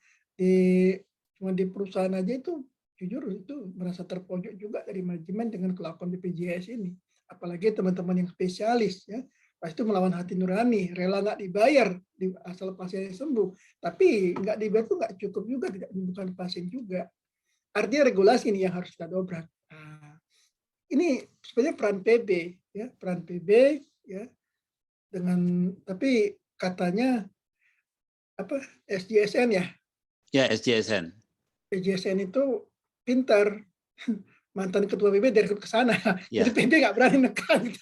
cuma di perusahaan aja itu jujur itu merasa terpojok juga dari manajemen dengan kelakuan BPJS ini. Apalagi teman-teman yang spesialis ya, pasti itu melawan hati nurani, rela nggak dibayar asal pasiennya sembuh. Tapi nggak dibayar itu nggak cukup juga, tidak menyembuhkan pasien juga. Artinya regulasi ini yang harus kita dobrak. Nah, ini sebenarnya peran PB ya dengan tapi katanya apa SJSN ya? Ya SJSN. SJSN itu pintar. Mantan ketua PB dari ke sana, ya. Jadi PB nggak berani nekan.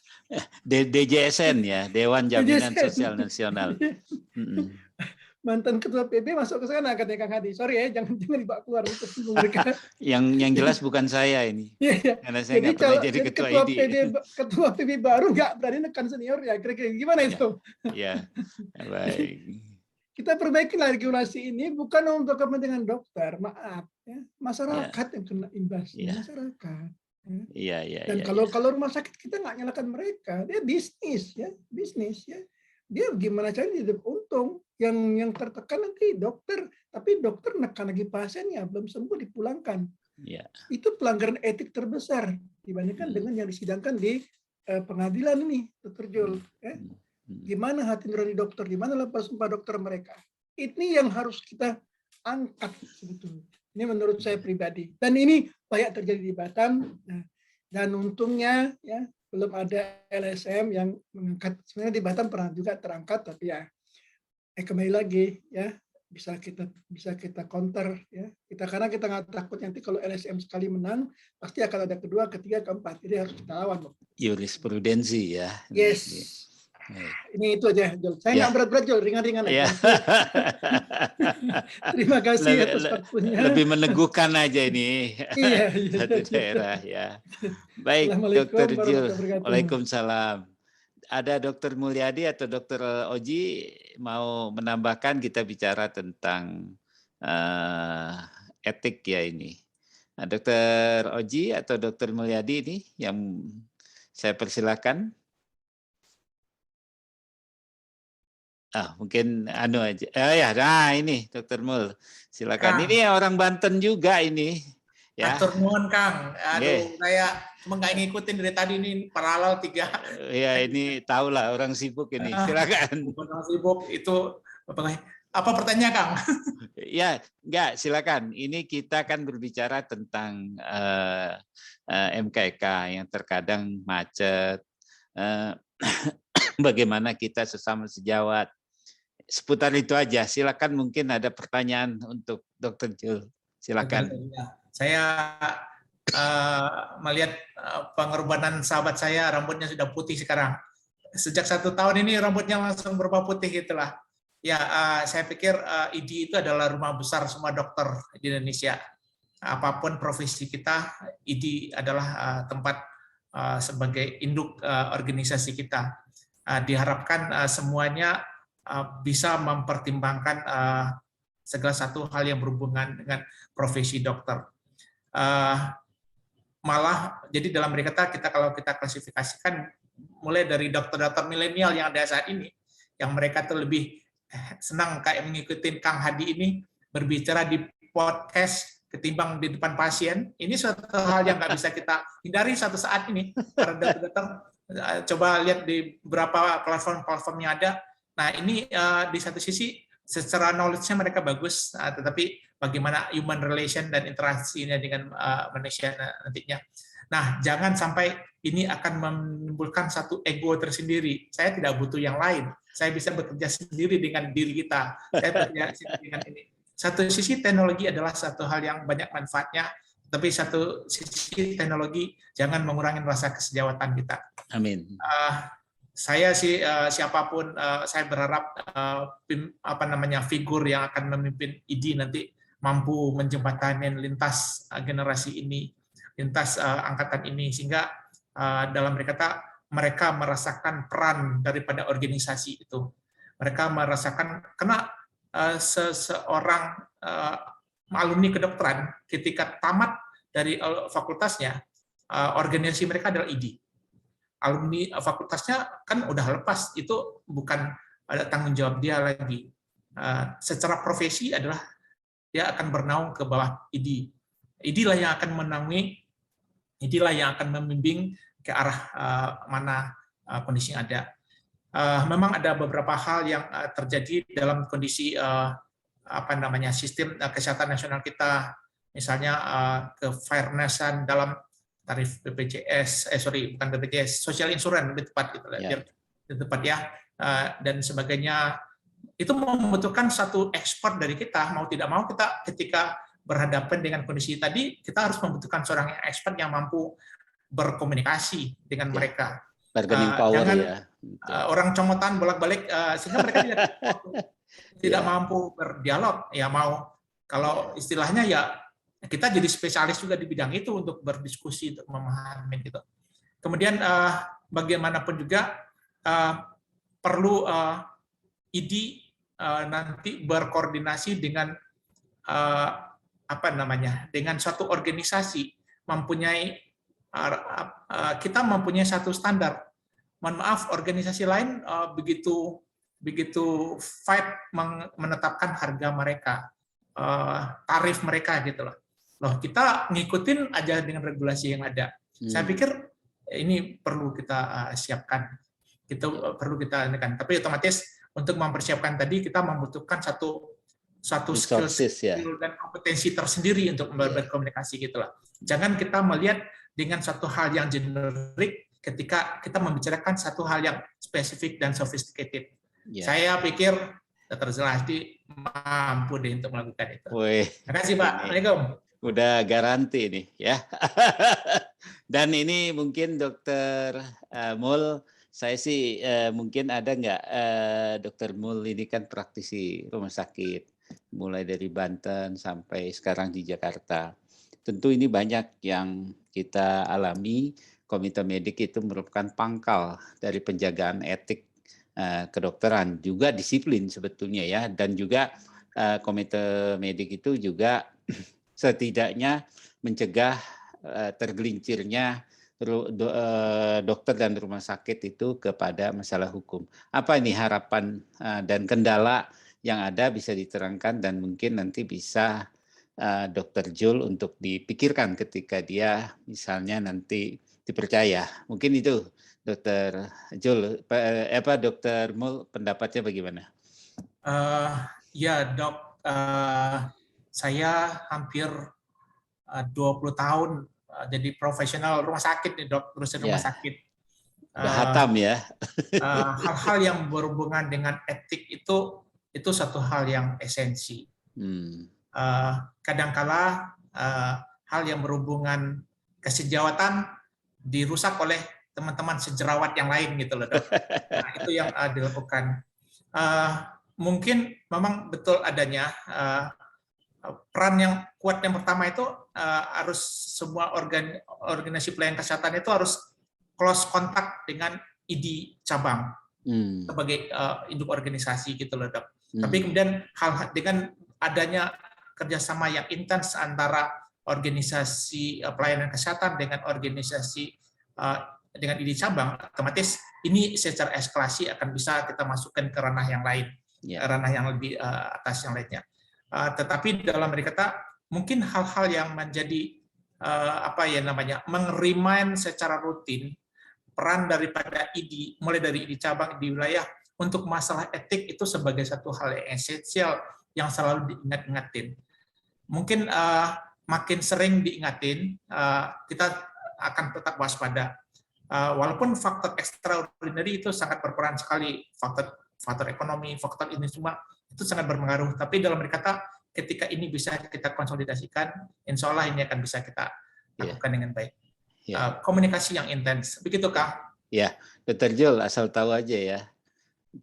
DJSN ya, Dewan Jaminan Sosial Nasional. Mantan ketua PB masuk ke sana katanya Kang Hadi. Sorry ya, jangan dibawa keluar itu mereka. yang jelas bukan saya ini. Karena saya nggak pernah jadi ketua ID. Ketua PB baru nggak berani nekan senior ya. Kira-kira gimana itu? Ya, baik. Kita perbaikilah regulasi ini bukan untuk kepentingan dokter, maaf ya, masyarakat yang kena imbasnya, masyarakat. Iya. Dan kalau rumah sakit kita nggak nyalakan mereka, dia bisnis ya. Dia gimana caranya hidup untung, yang tertekan nanti dokter, tapi dokter nekan lagi pasiennya belum sembuh dipulangkan. Itu pelanggaran etik terbesar dibandingkan dengan yang disidangkan di pengadilan ini, Dr. Jul. Gimana hati nurani dokter, gimana lepas sumpah dokter mereka. Ini yang harus kita angkat sebetulnya. Ini menurut saya pribadi. Dan ini banyak terjadi di Batam. Dan untungnya ya belum ada LSM yang mengangkat. Sebenarnya di Batam pernah juga terangkat, tapi ya kembali lagi ya bisa kita counter ya. Karena kita nggak takut nanti kalau LSM sekali menang pasti akan ada kedua, ketiga, keempat. Jadi harus kita lawan. Jurisprudensi ya. Yes. Ini itu aja, Jol. Saya nggak berat-berat, Jol. Ringan-ringan aja. Terima kasih atas waktunya. Lebih meneguhkan aja ini. Satu daerah ya. Baik, Dr. Jul. Waalaikumsalam. Ada Dr. Mulyadi atau Dr. Oji mau menambahkan, kita bicara tentang etik ya ini. Nah, Dr. Oji atau Dr. Mulyadi ini yang saya persilakan. Mungkin aja. Nah ini Dr. Mul, silakan. Kang. Ini orang Banten juga ini. Ya. Atur nuhun Kang. Aduh, saya cuma nggak ngikutin dari tadi ini paralel 3. Ya ini tahulah orang sibuk ini. Silakan. Orang sibuk itu apa pertanyaan Kang? Ya, enggak, silakan. Ini kita kan berbicara tentang MKEK yang terkadang macet. Bagaimana kita sesama sejawat. Seputar itu aja. Silakan, mungkin ada pertanyaan untuk Dr. Jul. Silakan. Saya melihat pengorbanan sahabat saya, rambutnya sudah putih sekarang. Sejak 1 tahun ini rambutnya langsung berubah putih gitulah. Ya, saya pikir ID itu adalah rumah besar semua dokter di Indonesia. Apapun profesi kita, ID adalah tempat sebagai induk organisasi kita. Diharapkan semuanya bisa mempertimbangkan segala satu hal yang berhubungan dengan profesi dokter. Malah, jadi dalam diri kita kalau kita klasifikasikan mulai dari dokter-dokter milenial yang ada saat ini, yang mereka tuh lebih senang kayak mengikuti Kang Hadi ini berbicara di podcast ketimbang di depan pasien. Ini suatu hal yang nggak bisa kita hindari satu saat ini. Karena dokter coba lihat di beberapa platform yang ada. Nah ini di satu sisi secara knowledge-nya mereka bagus, tetapi bagaimana human relation dan interaksinya dengan manusia nantinya. Nah jangan sampai ini akan menimbulkan satu ego tersendiri. Saya tidak butuh yang lain. saya bisa bekerja sendiri dengan diri kita. Saya bekerja sendiri dengan ini. Satu sisi teknologi adalah satu hal yang banyak manfaatnya, tapi satu sisi teknologi jangan mengurangi rasa kesejawatan kita. Amin. Saya sih siapapun, saya berharap figur yang akan memimpin ID nanti mampu menjembatani lintas generasi ini, lintas angkatan ini, sehingga dalam berkata mereka merasakan peran daripada organisasi itu. Mereka merasakan karena seseorang alumni kedokteran ketika tamat dari fakultasnya, organisasi mereka adalah ID. Alumni fakultasnya kan udah lepas, itu bukan ada tanggung jawab dia lagi. Secara profesi adalah dia akan bernaung ke bawah ID. ID lah yang akan menaungi, ID lah yang akan membimbing ke arah mana kondisi yang ada. Memang ada beberapa hal yang terjadi dalam kondisi sistem kesehatan nasional kita, misalnya ke-fairness-an dalam tarif BPJS, bukan BPJS, social insurance lebih tepat gitu, biar tepat ya, dan sebagainya. Itu membutuhkan satu expert dari kita, mau tidak mau kita ketika berhadapan dengan kondisi tadi, kita harus membutuhkan seorang expert yang mampu berkomunikasi dengan mereka. Bargaining power, jangan orang comotan bolak-balik sehingga mereka tidak mampu berdialog. Ya mau kalau istilahnya ya kita jadi spesialis juga di bidang itu untuk berdiskusi, untuk memahami gitu. Kemudian bagaimanapun juga perlu ID nanti berkoordinasi dengan dengan suatu organisasi, kita mempunyai satu standar. Mohon maaf, organisasi lain begitu fight menetapkan harga mereka, tarif mereka gitu loh. Kita ngikutin aja dengan regulasi yang ada. Saya pikir ini perlu kita siapkan, perlu kita nekan. Tapi otomatis untuk mempersiapkan tadi kita membutuhkan satu skill dan kompetensi tersendiri untuk berkomunikasi gitulah. Jangan kita melihat dengan satu hal yang generik ketika kita membicarakan satu hal yang spesifik dan sophisticated. Saya pikir Dr. Zulhasdi mampu deh untuk melakukan itu. Terima kasih Pak. Assalamualaikum. Udah garansi nih ya. Dan ini mungkin Dokter Mul, saya sih mungkin ada nggak Dokter Mul ini kan praktisi rumah sakit mulai dari Banten sampai sekarang di Jakarta. Tentu ini banyak yang kita alami. Komite medik itu merupakan pangkal dari penjagaan etik kedokteran, juga disiplin sebetulnya ya, dan juga komite medik itu juga setidaknya mencegah tergelincirnya dokter dan rumah sakit itu kepada masalah hukum. Apa ini harapan dan kendala yang ada bisa diterangkan dan mungkin nanti bisa Dr. Jul untuk dipikirkan ketika dia misalnya nanti dipercaya. Mungkin itu Dr. Jul, Dr. Mul, pendapatnya bagaimana? Ya dok, saya hampir 20 tahun jadi profesional rumah sakit nih dok, terusin rumah sakit. Udah hatam ya. Hal-hal yang berhubungan dengan etik itu satu hal yang esensi. Kadangkala hal yang berhubungan kesejawatan dirusak oleh teman-teman sejawat yang lain gitu loh dok. Nah, itu yang dilakukan. Mungkin memang betul adanya peran yang kuat yang pertama itu harus semua organisasi pelayanan kesehatan itu harus close kontak dengan ID cabang sebagai induk organisasi gitu loh dok. Tapi kemudian dengan adanya kerjasama yang intens antara organisasi pelayanan kesehatan dengan organisasi dengan ID cabang, otomatis ini secara eskalasi akan bisa kita masukkan ke ranah yang lain, ranah yang lebih atas yang lainnya. Tetapi dalam kata mungkin hal-hal yang menjadi meng-remind secara rutin peran daripada ID, mulai dari ID cabang di wilayah untuk masalah etik itu sebagai satu hal yang esensial yang selalu diingat-ingatin. Mungkin makin sering diingatin, kita akan tetap waspada. Walaupun faktor extraordinary itu sangat berperan sekali, faktor ekonomi, faktor ini semua itu sangat berpengaruh. Tapi dalam kata ketika ini bisa kita konsolidasikan, insya Allah ini akan bisa kita lakukan dengan baik. Komunikasi yang intens, begitu Kang? Ya, Dr. Jul, asal tahu aja ya,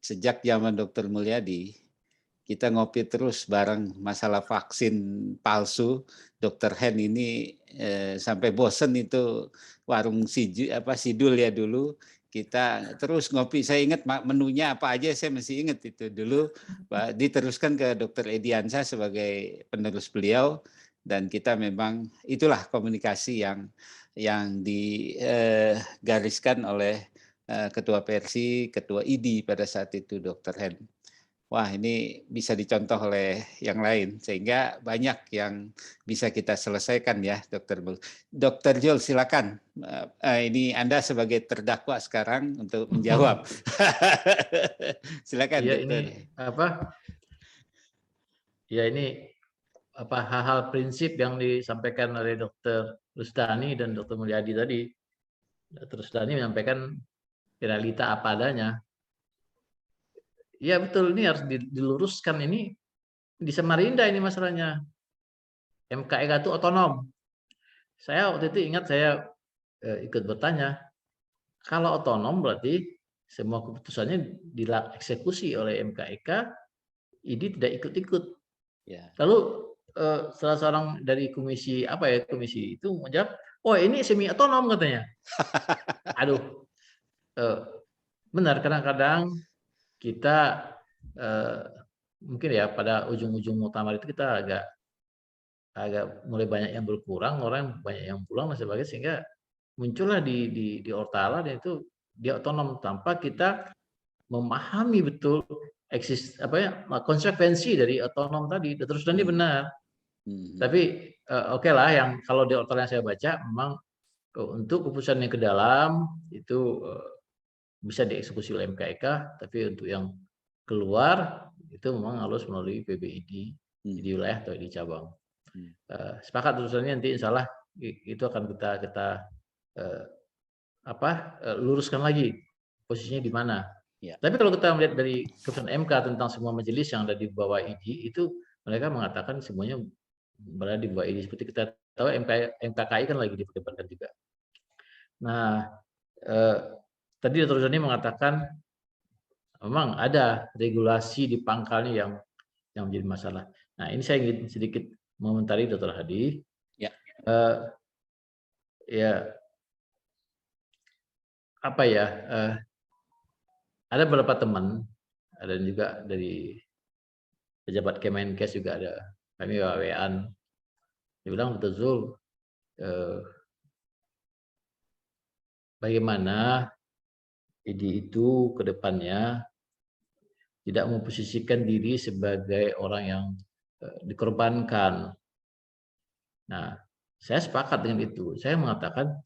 sejak zaman Dr. Mulyadi, kita ngopi terus bareng masalah vaksin palsu. Dr. Hen ini sampai bosen itu warung Sidul ya dulu. Kita terus ngopi. Saya ingat menunya apa aja, saya masih ingat itu dulu. Diteruskan ke Dr. Ediansa sebagai penerus beliau, dan kita memang itulah komunikasi yang digariskan oleh Ketua Persi, Ketua ID pada saat itu Dr. Hen. Wah, ini bisa dicontoh oleh yang lain sehingga banyak yang bisa kita selesaikan ya, Dr. Bul. Dr. Jul, silakan. Ini Anda sebagai terdakwa sekarang untuk menjawab. Silakan. Ya, Dr. ini apa? Ya, ini apa hal-hal prinsip yang disampaikan oleh Dr. Rustani dan Dr. Mulyadi tadi. Dr. Rustani menyampaikan realita apa adanya. Ya betul, ini harus diluruskan. Ini di Samarinda ini masalahnya. MKEK itu otonom. Saya waktu itu ingat saya ikut bertanya, kalau otonom berarti semua keputusannya dieksekusi oleh MKEK, ID tidak ikut-ikut. Ya. Lalu salah seorang dari komisi komisi itu menjawab, oh ini semi otonom katanya. Aduh, benar, kadang-kadang kita mungkin ya pada ujung-ujung muktamar itu kita agak mulai banyak yang berkurang, orang banyak yang pulang dan sebagainya, sehingga muncullah di Ortala, dan itu dia otonom tanpa kita memahami betul konsekuensi dari otonom tadi. Terus ini benar. Tapi oke lah, yang kalau di Ortala yang saya baca memang untuk keputusan yang ke dalam itu bisa dieksekusi oleh MKEK, tapi untuk yang keluar itu memang harus melalui PBID di wilayah atau di cabang. Sepakat urusannya, nanti insya Allah itu akan kita luruskan lagi posisinya di mana. Ya. Tapi kalau kita melihat dari keputusan MK tentang semua majelis yang ada di bawah ID, itu mereka mengatakan semuanya berada di bawah ID. Seperti kita tahu MKKI kan lagi diperdebatkan juga. Nah, tadi Dr. Zoni mengatakan memang ada regulasi di pangkalnya yang menjadi masalah. Nah, ini saya ingin sedikit mengomentari Dr. Hadi. Ya. Ada beberapa teman, ada juga dari pejabat Kemenkes juga ada, kami WA-an. Dia bilang, Dr. Zul, bagaimana ID itu ke depannya tidak memposisikan diri sebagai orang yang dikorbankan. Nah, saya sepakat dengan itu. Saya mengatakan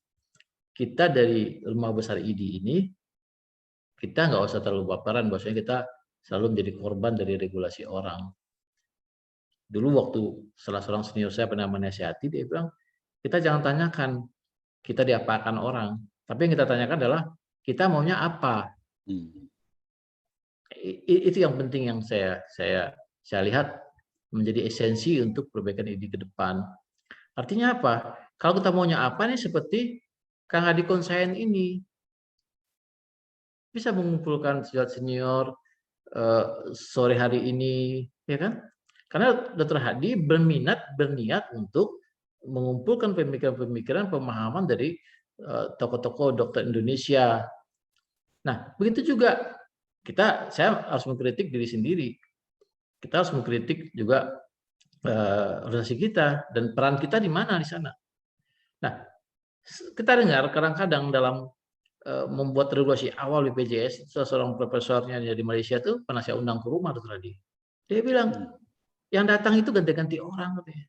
kita dari Rumah Besar ID ini, kita nggak usah terlalu baperan, bahwasanya kita selalu menjadi korban dari regulasi orang. Dulu waktu salah seorang senior saya pernah menasihati, dia bilang, kita jangan tanyakan kita diapakan orang, tapi yang kita tanyakan adalah kita maunya apa. Itu yang penting, yang saya lihat menjadi esensi untuk perbaikan ID ke depan. Artinya apa? Kalau kita maunya apa nih, seperti Kang Hadi Konsain ini bisa mengumpulkan senior sore hari ini, ya kan? Karena Dr. Hadi berniat untuk mengumpulkan pemikiran-pemikiran, pemahaman dari tokoh-tokoh dokter Indonesia. Nah, begitu juga saya harus mengkritik diri sendiri. Kita harus mengkritik juga organisasi kita dan peran kita di mana di sana. Nah, kita dengar kadang-kadang dalam membuat regulasi awal BPJS, seorang profesornya di Malaysia itu pernah saya undang ke rumah Dr. Hadi. Dia bilang, yang datang itu ganti-ganti orang katanya.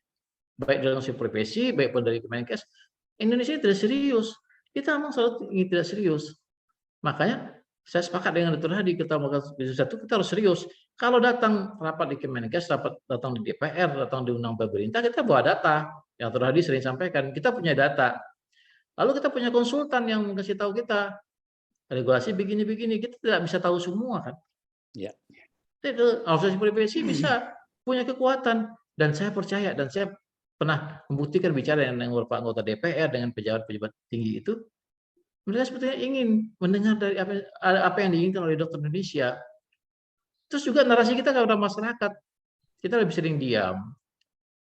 Baik dalam si profesi, baik pun dari Kemenkes. Indonesia tidak serius. Kita memang selalu ingin tidak serius. Makanya saya sepakat dengan Dr. Hadi, kita harus serius. Kalau datang rapat di Kemenkes, datang di DPR, datang di undang pemerintah, kita bawa data. Yang Dr. Hadi sering sampaikan, kita punya data. Lalu kita punya konsultan yang kasih tahu kita regulasi begini-begini, kita tidak bisa tahu semua kan. Ya. Organisasi profesi bisa punya kekuatan, dan saya percaya, dan saya pernah membuktikan bicara dengan beberapa anggota DPR, dengan pejabat-pejabat tinggi itu, mereka sebetulnya ingin mendengar dari apa yang diinginkan oleh dokter Indonesia. Terus juga narasi kita kepada masyarakat, kita lebih sering diam.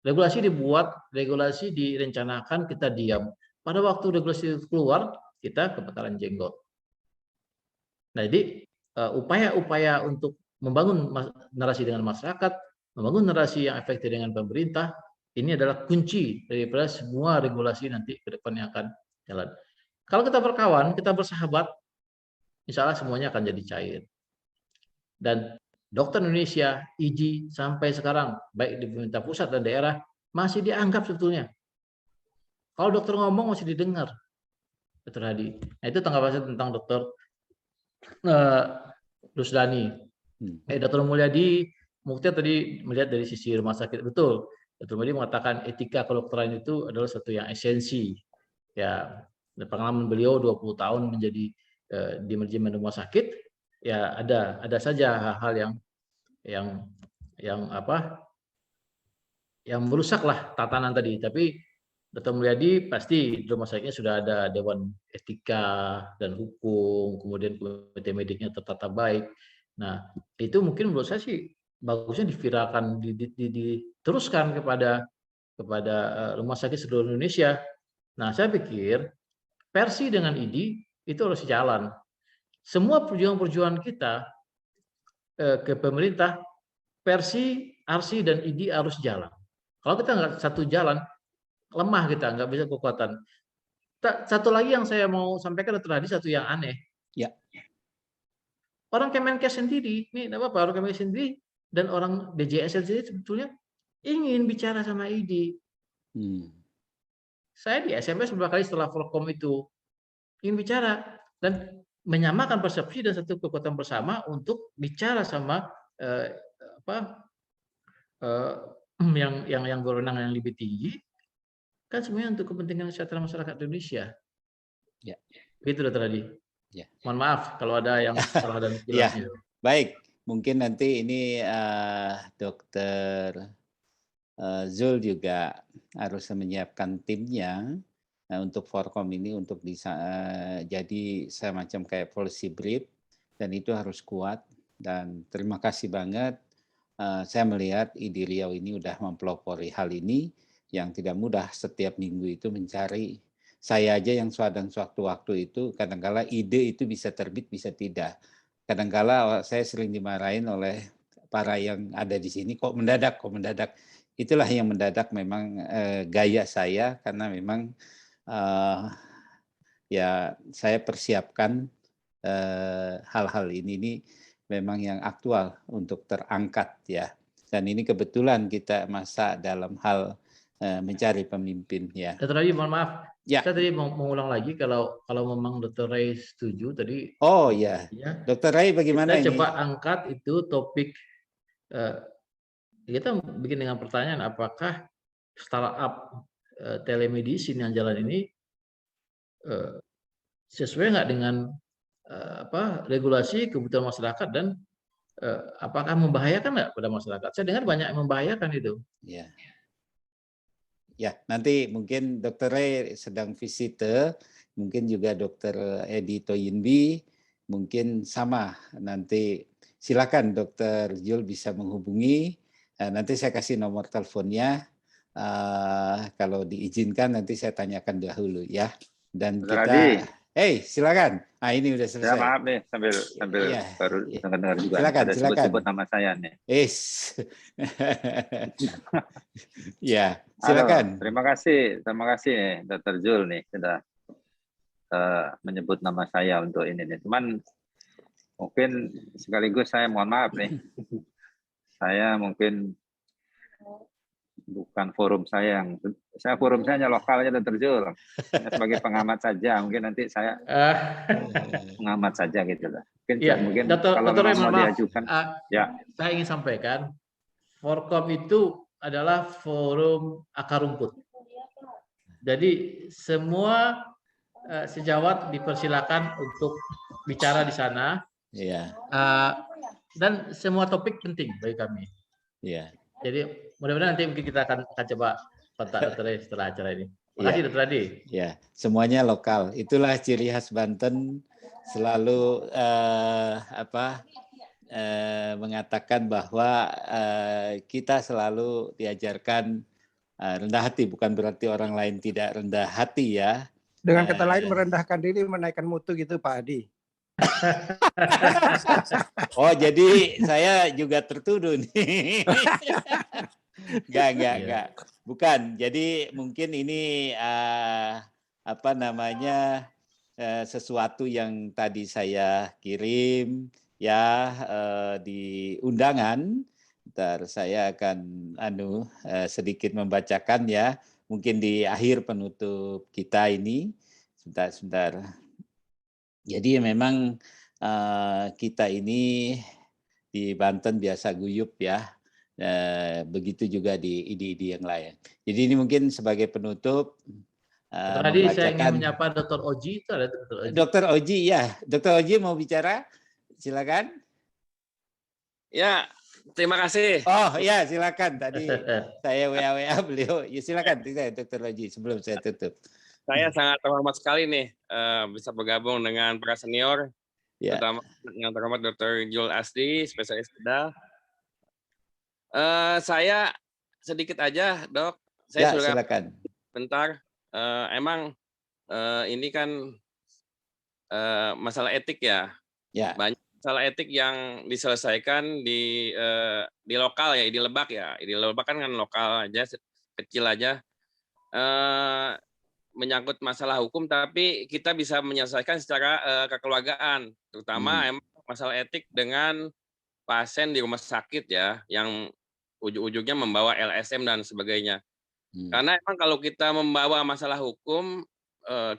Regulasi dibuat, regulasi direncanakan, kita diam. Pada waktu regulasi itu keluar, kita kebakaran jenggot. Nah, jadi upaya-upaya untuk membangun narasi dengan masyarakat, membangun narasi yang efektif dengan pemerintah, ini adalah kunci daripada semua regulasi nanti ke depan yang akan jalan. Kalau kita berkawan, kita bersahabat, insya Allah semuanya akan jadi cair. Dan dokter Indonesia, IGI, sampai sekarang, baik di pemerintah pusat dan daerah, masih dianggap sebetulnya. Kalau dokter ngomong masih didengar, Dr. Hadi. Nah, itu tanggapan saya tentang Dr. Rusdani. Dr. Mulyadi, Mukhtar tadi melihat dari sisi rumah sakit, betul. Dr. Mulyadi mengatakan etika kedokteran itu adalah satu yang esensi. Ya, pengalaman beliau 20 tahun menjadi di manajemen rumah sakit, ya ada saja hal-hal yang merusaklah tatanan tadi. Tapi Dr. Mulyadi pasti di rumah sakitnya sudah ada dewan etika dan hukum, kemudian komite mediknya tertata baik. Nah, itu mungkin menurut saya sih bagusnya diviralkan, diteruskan kepada rumah sakit seluruh Indonesia. Nah, saya pikir Persi dengan IDI itu harus jalan. Semua perjuangan-perjuangan kita ke pemerintah, Persi, ARSI, dan IDI harus jalan. Kalau kita nggak satu jalan, lemah kita, nggak bisa kekuatan. Satu lagi yang saya mau sampaikan tadi, satu yang aneh. Ya. Orang Kemenkes sendiri, ini apa orang Kemenkes sendiri dan orang DJSN sendiri sebetulnya ingin bicara sama IDI. Saya di SMS beberapa kali setelah Forkom itu ingin bicara dan menyamakan persepsi dan satu kekuatan bersama untuk bicara sama yang berwenang yang lebih tinggi, kan semuanya untuk kepentingan kesehatan masyarakat Indonesia. Ya. Begitu Dr. Hadi. Ya. Mohon maaf kalau ada yang salah dan jelas. Ya. Baik, mungkin nanti ini Dr. Zul juga harus menyiapkan timnya untuk Forkom ini untuk bisa jadi semacam kayak policy brief, dan itu harus kuat. Dan terima kasih banget, saya melihat IDI Riau ini udah mempelopori hal ini yang tidak mudah. Setiap minggu itu mencari, saya aja yang sewaktu-waktu itu kadang-kala ide itu bisa terbit bisa tidak. Kadang-kala saya sering dimarahin oleh para yang ada di sini, kok mendadak. Itulah yang mendadak memang gaya saya, karena memang ya saya persiapkan hal-hal ini memang yang aktual untuk terangkat ya. Dan ini kebetulan kita masa dalam hal mencari pemimpin ya. Dr. Ray, mohon maaf. Ya. Saya tadi mau mengulang lagi kalau memang Dr. Ray setuju tadi. Oh ya. Dr. Ray bagaimana kita ini? Coba angkat itu topik. Kita bikin dengan pertanyaan, apakah startup telemedicine yang jalan ini sesuai nggak dengan regulasi kebutuhan masyarakat, dan apakah membahayakan nggak pada masyarakat? Saya dengar banyak yang membahayakan itu. Ya. Ya, nanti mungkin Dr. Ray sedang visite, mungkin juga Dr. Edi Toyinbi, mungkin sama. Nanti silakan Dr. Jul bisa menghubungi. Nanti saya kasih nomor teleponnya. Kalau diizinkan nanti saya tanyakan dahulu ya. Dan kita, silakan. Ini udah selesai. Ya, maaf nih sambil ya, baru dengar juga. Silakan, ada sebut nama saya nih. Ya, silakan. Terima kasih nih, Dr. Jul nih sudah menyebut nama saya untuk ini nih. Cuman mungkin sekaligus saya mohon maaf nih. Saya mungkin bukan forum saya forum saya hanya lokalnya Dr. Jul. Sebagai pengamat saja, mungkin nanti saya pengamat saja gitu lah. Mungkin kalau mau diajukan. Ya. Saya ingin sampaikan, Forkom itu adalah forum akar rumput. Jadi semua sejawat dipersilakan untuk bicara di sana. Iya. Dan semua topik penting bagi kami. Ya. Jadi mudah-mudahan nanti mungkin kita akan coba kontak Dr. setelah acara ini. Terima kasih Dr. Hadi. Ya, semuanya lokal. Itulah ciri khas Banten, selalu mengatakan bahwa kita selalu diajarkan rendah hati, bukan berarti orang lain tidak rendah hati ya. Dengan kata lain merendahkan diri, menaikkan mutu gitu Pak Hadi. Oh, jadi saya juga tertuduh nih. Enggak. Bukan. Jadi mungkin ini sesuatu yang tadi saya kirim ya di undangan. Ntar saya akan sedikit membacakan ya. Mungkin di akhir penutup kita ini. Sebentar. Jadi memang kita ini di Banten biasa guyup ya. Begitu juga di ID yang lain. Jadi ini mungkin sebagai penutup. Tadi saya ingin menyapa Dr. Oji. Itu ada Dr. Oji. Dr. Oji ya. Dr. Oji mau bicara? Silakan. Ya, terima kasih. Oh ya, silakan. Tadi saya WA beliau. Ya silakan Dr. Oji sebelum saya tutup. Saya sangat terhormat sekali nih bisa bergabung dengan para senior, terutama yang terhormat Dr. Jul Asdi, spesialis bedah. Saya sedikit aja, Dok. Saya sudah silakan. Bentar. Emang ini kan masalah etik ya. Banyak masalah etik yang diselesaikan di lokal ya, di Lebak ya. Di Lebak kan lokal aja, kecil aja. Menyangkut masalah hukum, tapi kita bisa menyelesaikan secara kekeluargaan, terutama emang masalah etik dengan pasien di rumah sakit ya, yang ujung-ujungnya membawa LSM dan sebagainya. Karena emang kalau kita membawa masalah hukum,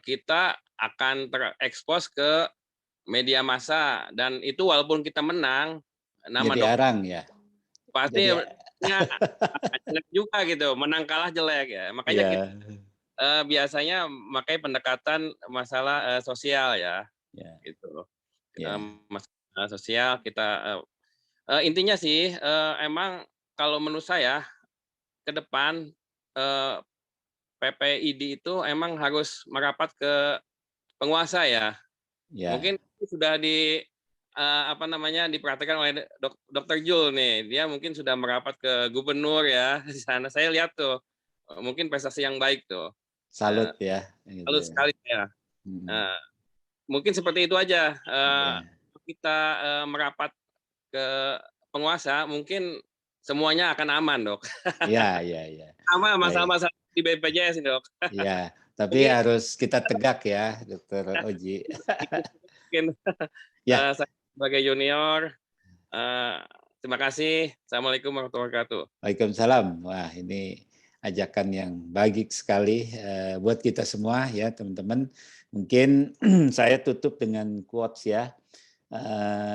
kita akan terekspos ke media massa, dan itu walaupun kita menang, nama diarang ya. Pasti jelek juga gitu, menang kalah jelek ya. Makanya kita biasanya memakai pendekatan masalah sosial ya, gitu. Masalah sosial kita intinya sih emang kalau menurut saya ke depan PPID itu emang harus merapat ke penguasa ya. Mungkin sudah diperhatikan oleh Dr. Jul nih, dia mungkin sudah merapat ke gubernur ya di sana. Saya lihat tuh mungkin prestasi yang baik tuh. Salut ya. Salut sekali ya. Mungkin seperti itu aja. Kita merapat ke penguasa, mungkin semuanya akan aman, Dok. Iya. Sama di BPJS, Dok. Iya, tapi harus kita tegak ya, Dr. Oji. Mungkin saya sebagai junior, terima kasih. Assalamualaikum warahmatullahi wabarakatuh. Waalaikumsalam. Wah, ini ajakan yang baik sekali buat kita semua ya teman-teman. Mungkin saya tutup dengan quotes ya,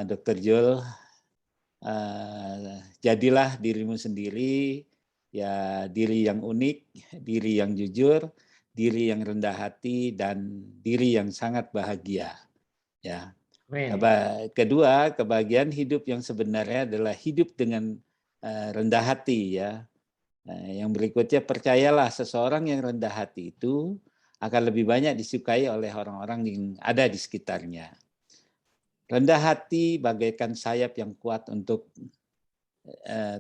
Dr. Jul, jadilah dirimu sendiri, ya diri yang unik, diri yang jujur, diri yang rendah hati, dan diri yang sangat bahagia. Ya. Kedua, kebahagiaan hidup yang sebenarnya adalah hidup dengan rendah hati ya. Yang berikutnya, percayalah seseorang yang rendah hati itu akan lebih banyak disukai oleh orang-orang yang ada di sekitarnya. Rendah hati bagaikan sayap yang kuat untuk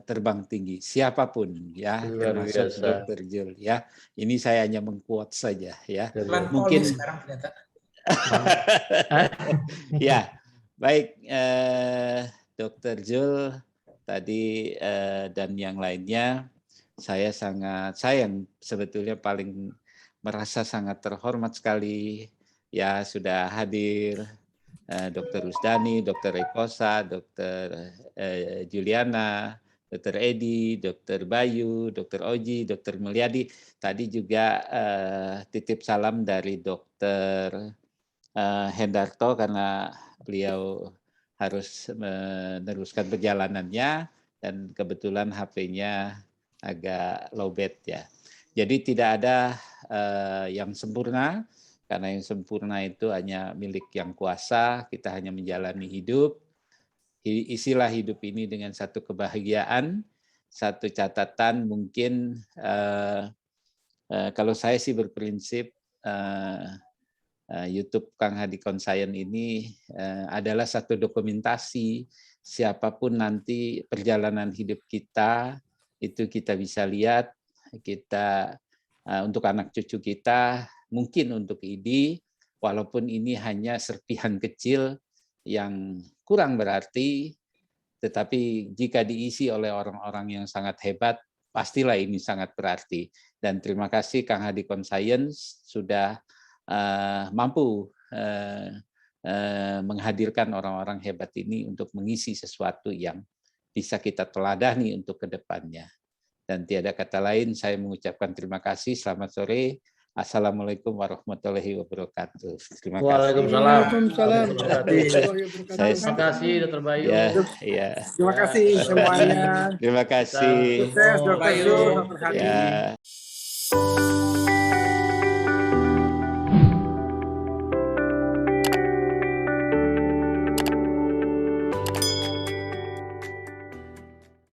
terbang tinggi. Siapapun ya, termasuk Dr. Jul ya. Ini saya hanya mengquote saja ya. Mungkin sekarang ternyata. Ya, baik Dr. Jul tadi dan yang lainnya. Saya yang sebetulnya paling merasa sangat terhormat sekali ya sudah hadir Dr. Rusdani, Dr. Ekosa, Dr. Juliana, Dr. Edi, Dr. Bayu, Dr. Oji, Dr. Mulyadi. Tadi juga titip salam dari Dr. Hendarto karena beliau harus meneruskan perjalanannya dan kebetulan HP-nya agak lowbat ya. Jadi tidak ada yang sempurna, karena yang sempurna itu hanya milik yang kuasa, kita hanya menjalani hidup. isilah hidup ini dengan satu kebahagiaan, satu catatan mungkin kalau saya sih berprinsip YouTube Kang Hadi Konsayen ini adalah satu dokumentasi siapapun nanti perjalanan hidup kita, itu kita bisa lihat, kita untuk anak cucu kita, mungkin untuk IDI, walaupun ini hanya serpihan kecil yang kurang berarti, tetapi jika diisi oleh orang-orang yang sangat hebat, pastilah ini sangat berarti. Dan terima kasih Kang Hadi Konsayen sudah mampu menghadirkan orang-orang hebat ini untuk mengisi sesuatu yang bisa kita teladani untuk kedepannya. Dan tiada kata lain, saya mengucapkan terima kasih. Selamat sore. Assalamualaikum warahmatullahi wabarakatuh. Terima kasih. Waalaikumsalam. Terima kasih, Dr. Bayu. Ya. Terima kasih semuanya. Terima kasih. Sukses, Dr. Zul, Dr. Hadi. Ya.